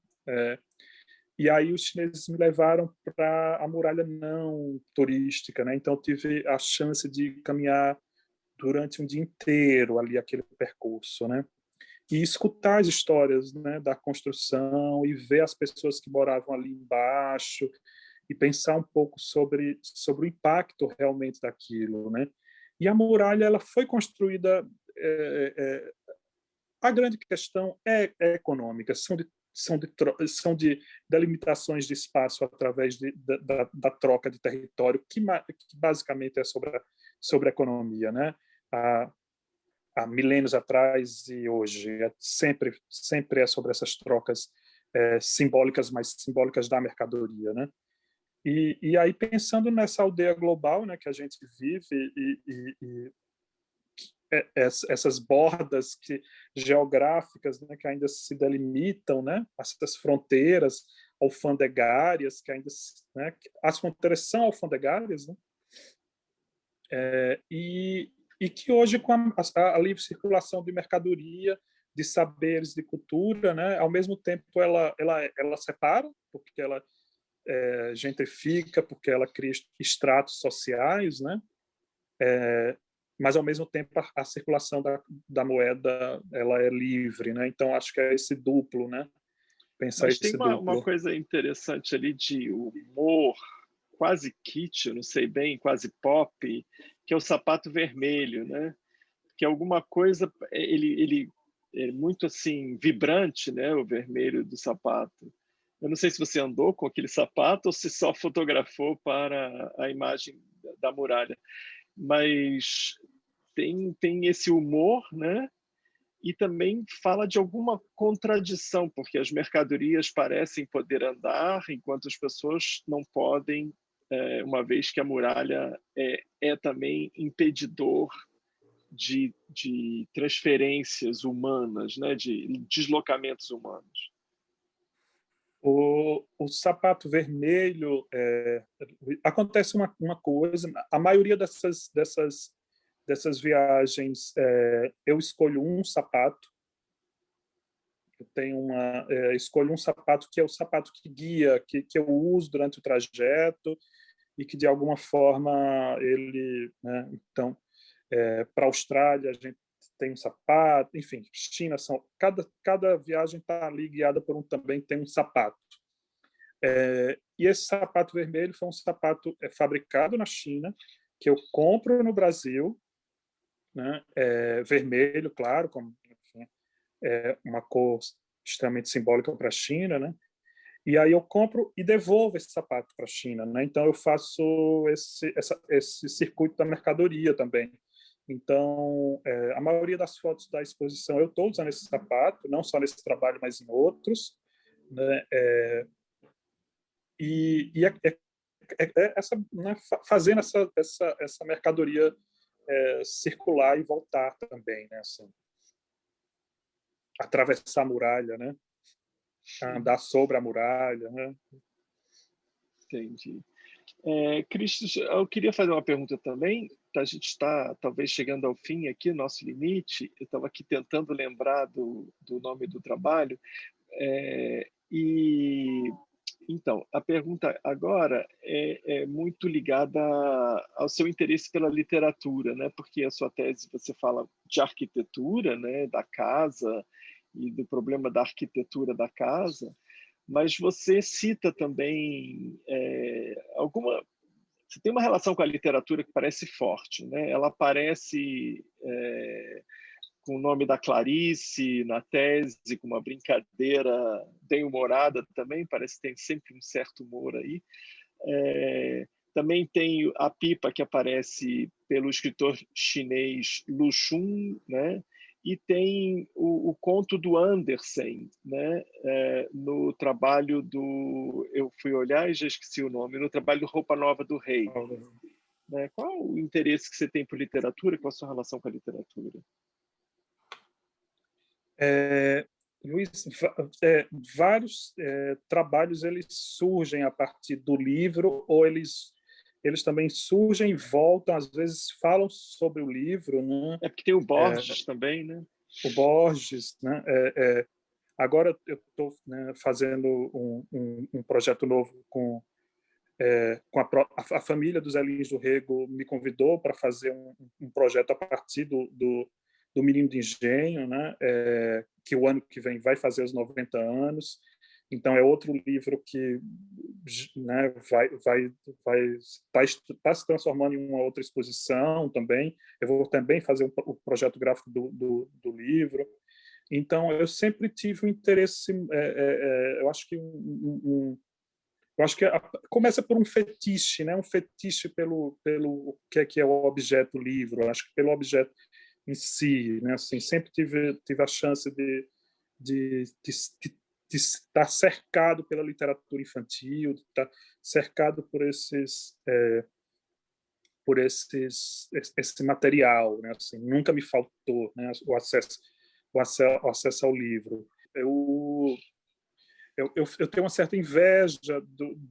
[SPEAKER 2] E aí os chineses me levaram para a muralha não turística, né? Então eu tive a chance de caminhar durante um dia inteiro ali aquele percurso, né? E escutar as histórias, né, da construção e ver as pessoas que moravam ali embaixo e pensar um pouco sobre o impacto realmente daquilo, né? E a muralha ela foi construída a grande questão é econômica, são de delimitações de espaço através da troca de território, que basicamente é sobre a economia, né? Há milênios atrás e hoje sempre é sobre essas trocas simbólicas, mas simbólicas da mercadoria, né? E aí pensando nessa aldeia global, né, que a gente vive e essas bordas geográficas, né, que ainda se delimitam, né, essas fronteiras alfandegárias que ainda, né, as fronteiras são alfandegárias, né, e que hoje com a livre circulação de mercadoria, de saberes, de cultura, né, ao mesmo tempo ela separa, porque ela gentrifica, porque ela cria estratos sociais, né, mas ao mesmo tempo a circulação da moeda ela é livre, né? Então acho que é esse duplo, né? Pensar
[SPEAKER 1] Mas tem
[SPEAKER 2] esse
[SPEAKER 1] uma
[SPEAKER 2] duplo.
[SPEAKER 1] coisa interessante ali de humor, quase kitsch, não sei bem, quase pop, que é o sapato vermelho, né? Que é alguma coisa, ele é muito assim vibrante, né? O vermelho do sapato. Eu não sei se você andou com aquele sapato ou se só fotografou para a imagem da muralha, mas tem esse humor, né? e também fala de alguma contradição, porque as mercadorias parecem poder andar enquanto as pessoas não podem, uma vez que a muralha é também impedidor de transferências humanas, né, de deslocamentos humanos.
[SPEAKER 2] O sapato vermelho, acontece uma coisa, a maioria dessas viagens, eu escolho um sapato, escolho um sapato que é o sapato que guia, que eu uso durante o trajeto e que, de alguma forma, ele... Né, então, para a Austrália, a gente tem um sapato, enfim, China, cada viagem está ali guiada por também tem um sapato. E esse sapato vermelho foi um sapato fabricado na China, que eu compro no Brasil, né, vermelho, claro, como, enfim, uma cor extremamente simbólica para a China, né? E aí eu compro e devolvo esse sapato para a China, né? Então eu faço esse circuito da mercadoria também. Então, a maioria das fotos da exposição eu estou usando esse sapato, não só nesse trabalho, mas em outros, né? Essa, né, fazendo essa mercadoria circular e voltar também, né? Assim, atravessar a muralha, né? Andar sobre a muralha, né?
[SPEAKER 1] Entendi. Cristos, eu queria fazer uma pergunta também. A gente está talvez chegando ao fim aqui, nosso limite. Eu estava aqui tentando lembrar do nome do trabalho. E então, a pergunta agora é muito ligada ao seu interesse pela literatura, né? Porque a sua tese você fala de arquitetura, né? Da casa e do problema da arquitetura da casa, mas você cita também você tem uma relação com a literatura que parece forte, né? Ela aparece com o nome da Clarice na tese, com uma brincadeira bem humorada também, parece que tem sempre um certo humor aí. Também tem a pipa que aparece pelo escritor chinês Lu Xun, né? E tem o conto do Andersen, né? No trabalho do... Eu fui olhar e já esqueci o nome. No trabalho do Roupa Nova do Rei. Né? Qual o interesse que você tem por literatura? Qual a sua relação com a literatura?
[SPEAKER 2] Luiz, vários trabalhos eles surgem a partir do livro, ou eles também surgem e voltam, às vezes falam sobre o livro, né?
[SPEAKER 1] Porque tem o Borges também, né?
[SPEAKER 2] O Borges, né? Agora eu estou, né, fazendo um projeto novo com a família dos Elins do Rego me convidou para fazer um projeto a partir do Menino de Engenho, né? Que o ano que vem vai fazer os 90 anos. Então é outro livro que, né, tá se transformando em uma outra exposição também. Eu vou também fazer o projeto gráfico do livro. Então eu sempre tive um interesse, eu acho que eu acho que começa por um fetiche, né? Um fetiche pelo que é o objeto livro. Eu acho que pelo objeto em si, né? Assim, sempre tive a chance de estar cercado pela literatura infantil, de estar cercado por esse material, né? Assim, nunca me faltou, né? O acesso ao livro. Eu tenho uma certa inveja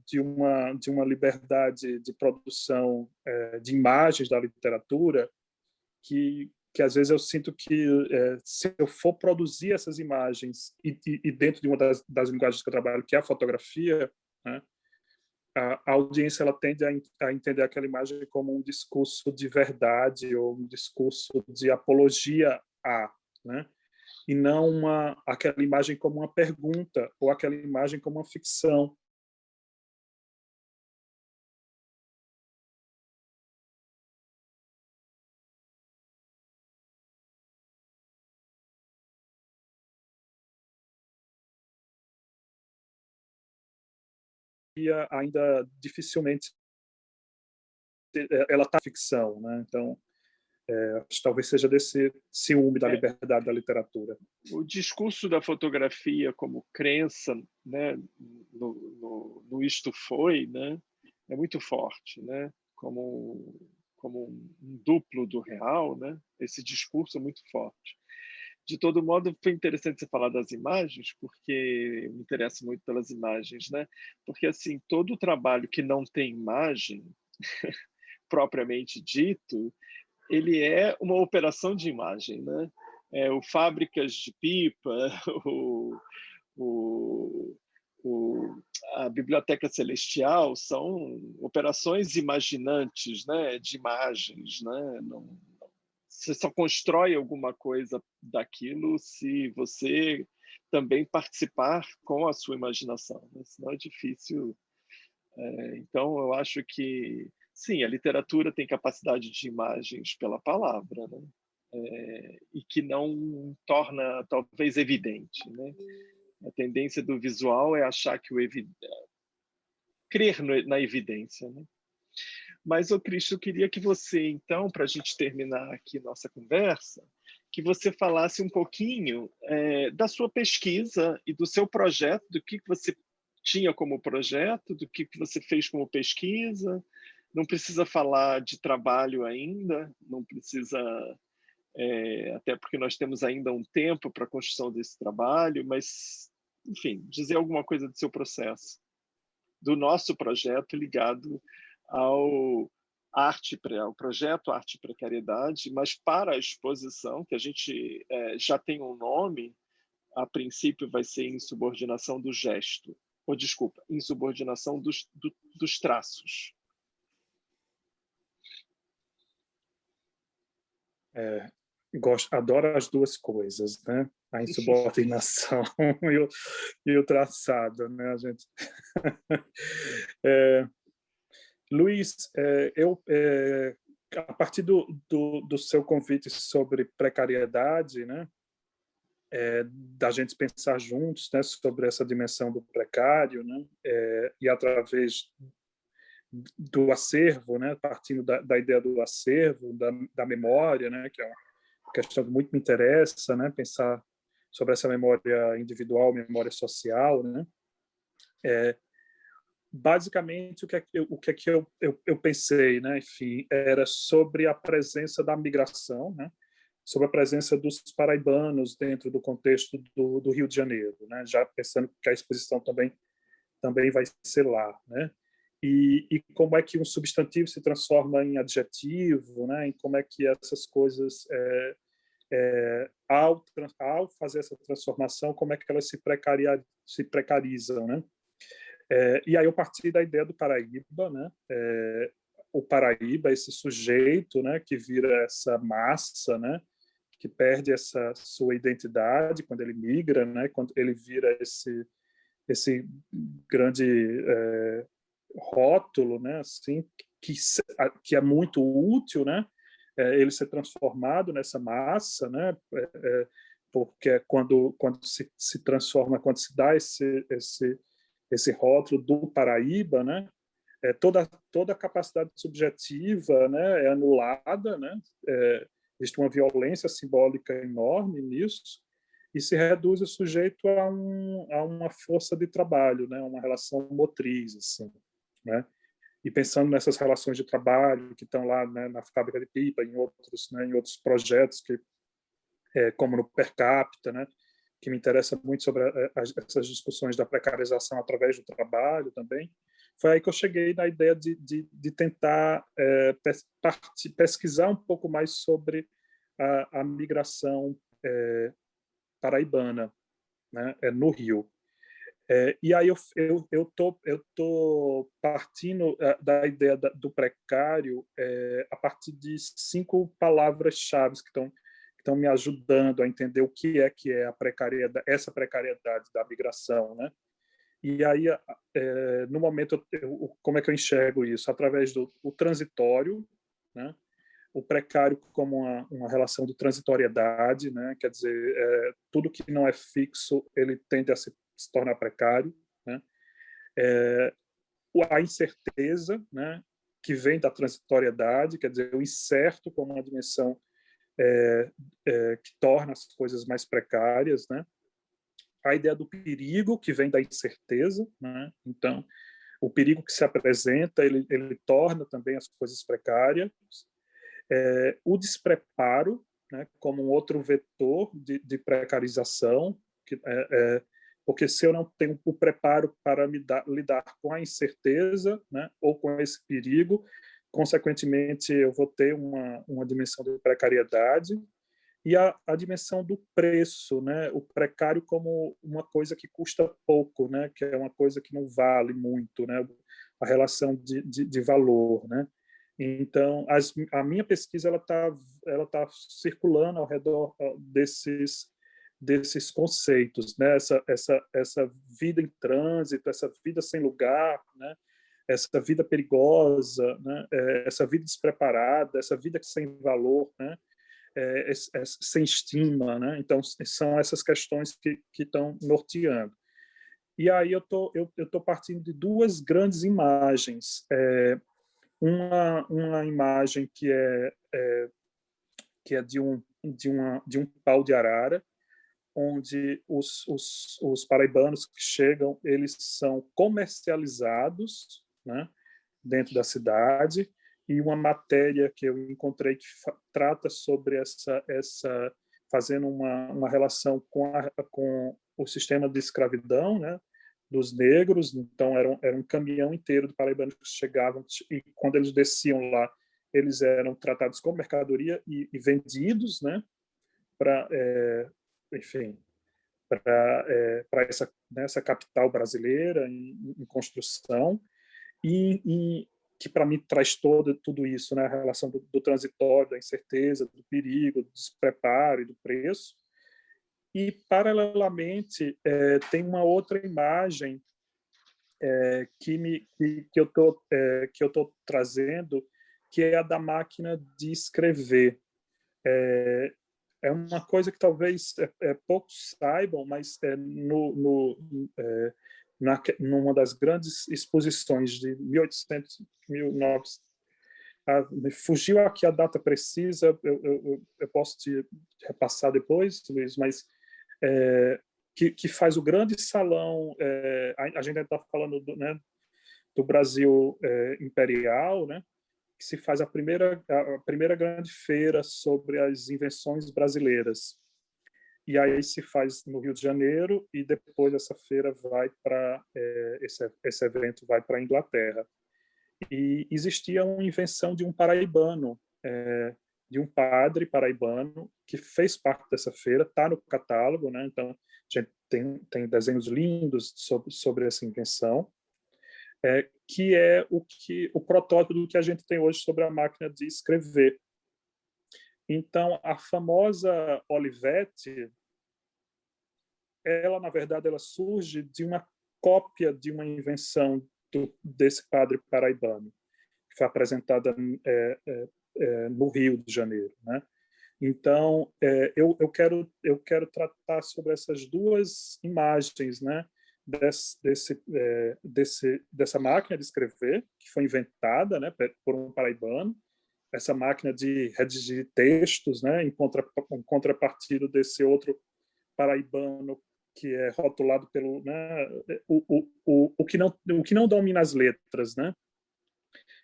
[SPEAKER 2] de uma liberdade de produção de imagens da literatura que às vezes eu sinto que se eu for produzir essas imagens e dentro de uma das linguagens que eu trabalho, que é a fotografia, né, a audiência ela tende a entender aquela imagem como um discurso de verdade ou um discurso de apologia a, né? E não aquela imagem como uma pergunta ou aquela imagem como uma ficção. E ainda dificilmente ela está ficção, né? Então Acho que talvez seja desse ciúme da liberdade da literatura.
[SPEAKER 1] O discurso da fotografia como crença, né, no isto foi, né, é muito forte, né, como um duplo do real, né? Esse discurso é muito forte. De todo modo, foi interessante você falar das imagens, porque eu me interesso muito pelas imagens, né? Porque assim, todo o trabalho que não tem imagem propriamente dito, ele é uma operação de imagem, né? O Fábricas de Pipa, o, a Biblioteca Celestial são operações imaginantes, né? De imagens, né? Não, você só constrói alguma coisa daquilo se você também participar com a sua imaginação, né? Senão é difícil. Então, eu acho que, sim, a literatura tem capacidade de imagens pela palavra, né? E que não torna, talvez, evidente, né? A tendência do visual é achar que crer na evidência, né? Mas, ô Cristo, eu queria que você, então, para a gente terminar aqui nossa conversa, que você falasse um pouquinho da sua pesquisa e do seu projeto, do que você tinha como projeto, do que você fez como pesquisa. Não precisa falar de trabalho ainda, não precisa, até porque nós temos ainda um tempo para a construção desse trabalho, mas, enfim, dizer alguma coisa do seu processo, do nosso projeto ligado ao ao projeto Arte e Precariedade, mas para a exposição, que a gente já tem um nome, a princípio vai ser Insubordinação do Gesto, ou desculpa, Insubordinação dos Traços.
[SPEAKER 2] Adoro as duas coisas, né? A insubordinação e o traçado, né? A gente... Luiz, a partir do seu convite sobre precariedade, né? Da gente pensar juntos, né, sobre essa dimensão do precário, né? E através do acervo, né? Partindo da ideia do acervo, da memória, né? Que é uma questão que muito me interessa, né? Pensar sobre essa memória individual, memória social, né? Basicamente, o que é que eu pensei, né? Enfim, era sobre a presença da migração, né? Sobre a presença dos paraibanos dentro do contexto do Rio de Janeiro, né? Já pensando que a exposição também vai ser lá, né? E como é que um substantivo se transforma em adjetivo, né? E como é que essas coisas, ao fazer essa transformação, como é que elas se precarizam, né? E aí eu parti da ideia do Paraíba, né? O Paraíba, esse sujeito, né? Que vira essa massa, né? Que perde essa sua identidade quando ele migra, né? Quando ele vira esse grande rótulo, né? Assim, que é muito útil, né? Ele ser transformado nessa massa, né? Porque quando se transforma, quando se dá esse rótulo do Paraíba, né? Toda a capacidade subjetiva, né? É anulada, né? Existe uma violência simbólica enorme nisso e se reduz o sujeito a uma força de trabalho, né? Uma relação motriz, assim, né? E pensando nessas relações de trabalho que estão lá, né, na Fábrica de Pipa, em outros projetos como no Per Capita, né? Que me interessa muito sobre essas discussões da precarização através do trabalho também. Foi aí que eu cheguei na ideia de tentar pesquisar um pouco mais sobre a migração paraibana, né, no Rio. E aí eu tô partindo da ideia do precário a partir de 5 palavras-chave que estão me ajudando a entender o que é a precariedade, essa precariedade da migração, né? E aí, no momento, como é que eu enxergo isso? Através do transitório, né? O precário como uma relação de transitoriedade, né? Quer dizer, tudo que não é fixo, ele tende a se tornar precário, né? A incerteza, né? que vem da transitoriedade, quer dizer, o incerto como uma dimensão que torna as coisas mais precárias, né? A ideia do perigo, que vem da incerteza, né? Então, o perigo que se apresenta, ele torna também as coisas precárias. O despreparo, né, como um outro vetor de precarização, porque se eu não tenho o preparo para lidar com a incerteza, né, ou com esse perigo, consequentemente eu vou ter uma dimensão de precariedade. E a dimensão do preço, né? O precário como uma coisa que custa pouco, né? Que é uma coisa que não vale muito, né? A relação de valor, né? Então, a minha pesquisa ela tá circulando ao redor desses conceitos, né? Essa vida em trânsito, essa vida sem lugar, né? Essa vida perigosa, né? Essa vida despreparada, essa vida sem valor, né? Sem estima, né? Então são essas questões que estão norteando. E aí eu tô partindo de duas grandes imagens. Uma imagem que é de um pau de arara, onde os paraibanos que chegam, eles são comercializados, né, dentro da cidade, e uma matéria que eu encontrei que trata sobre fazendo uma relação com o sistema de escravidão, né, dos negros. Então era um caminhão inteiro de paraibanos que chegavam, e quando eles desciam lá, eles eram tratados como mercadoria e vendidos, né, para, enfim, para essa capital brasileira em construção, e que para mim traz tudo isso, né, a relação do transitório, da incerteza, do perigo, do despreparo e do preço. E, paralelamente, tem uma outra imagem que eu tô trazendo, que é a da máquina de escrever. É uma coisa que talvez poucos saibam, mas numa das grandes exposições de 1800, 1900, me fugiu aqui a data precisa, eu posso te repassar depois, Luiz, mas que faz o grande salão, a gente está falando né, do Brasil imperial, né, que se faz a primeira grande feira sobre as invenções brasileiras. E aí se faz no Rio de Janeiro, e depois essa feira vai para esse evento vai para a Inglaterra. E existia uma invenção de um paraibano, de um padre paraibano que fez parte dessa feira, está no catálogo, né? Então a gente tem desenhos lindos sobre essa invenção. Que é o protótipo do que a gente tem hoje sobre a máquina de escrever. Então, a famosa Olivetti, ela, na verdade, ela surge de uma cópia de uma invenção desse padre paraibano, que foi apresentada no Rio de Janeiro, né? Então, eu quero tratar sobre essas duas imagens, né? Dessa máquina de escrever, que foi inventada, né, por um paraibano, essa máquina de redigir textos, né, em contrapartida desse outro paraibano que é rotulado pelo, né, o que não domina as letras, né?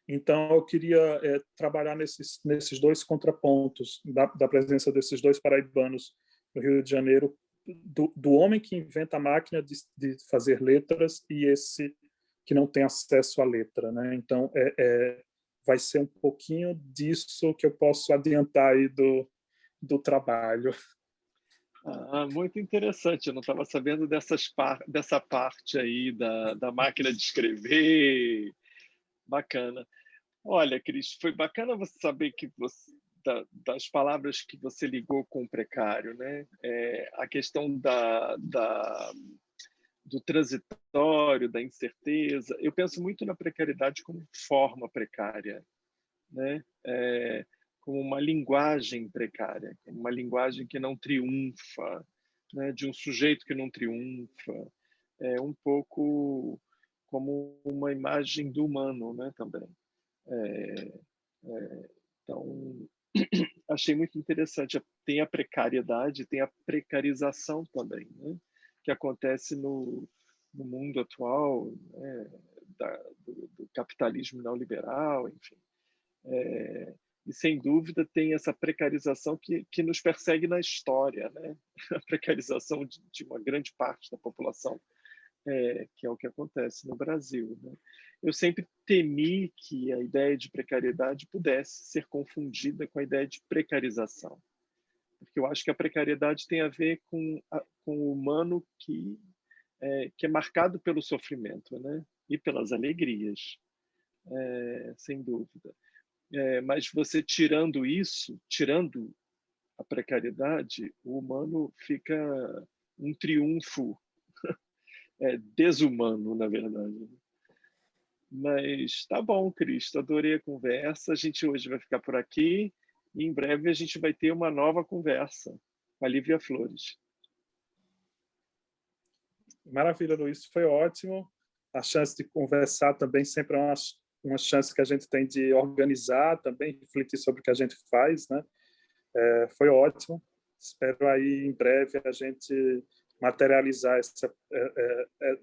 [SPEAKER 2] Então eu queria trabalhar nesses dois contrapontos da presença desses dois paraibanos no Rio de Janeiro, do homem que inventa a máquina de fazer letras e esse que não tem acesso à letra, né? Então vai ser um pouquinho disso que eu posso adiantar aí do trabalho.
[SPEAKER 1] Muito interessante. Eu não estava sabendo dessa parte aí da máquina de escrever. Bacana. Olha, Cris, foi bacana você saber que das palavras que você ligou com o precário, né? A questão do transitório, da incerteza. Eu penso muito na precariedade como forma precária, né? Como uma linguagem precária, como uma linguagem que não triunfa, né? De um sujeito que não triunfa. É um pouco como uma imagem do humano, né? Também. Então, achei muito interessante. Tem a precariedade, tem a precarização também, né? Que acontece no mundo atual, né? do capitalismo neoliberal, enfim. E, sem dúvida, tem essa precarização que nos persegue na história, né? A precarização de uma grande parte da população, que é o que acontece no Brasil, né? Eu sempre temi que a ideia de precariedade pudesse ser confundida com a ideia de precarização, porque eu acho que a precariedade tem a ver com o humano que é marcado pelo sofrimento, né? E pelas alegrias, sem dúvida. Mas você tirando isso, tirando a precariedade, o humano fica um triunfo desumano, na verdade. Mas tá bom, Cristo, adorei a conversa. A gente hoje vai ficar por aqui e em breve a gente vai ter uma nova conversa com a Lívia Flores.
[SPEAKER 2] Maravilha, Luiz, foi ótimo. A chance de conversar também sempre é uma chance que a gente tem de organizar, também refletir sobre o que a gente faz, né? Foi ótimo. Espero aí em breve a gente materializar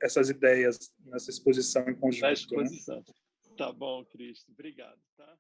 [SPEAKER 2] essas ideias nessa exposição em conjunto.
[SPEAKER 1] Na exposição. Né? Tá bom, Cristo. Obrigado. Tá?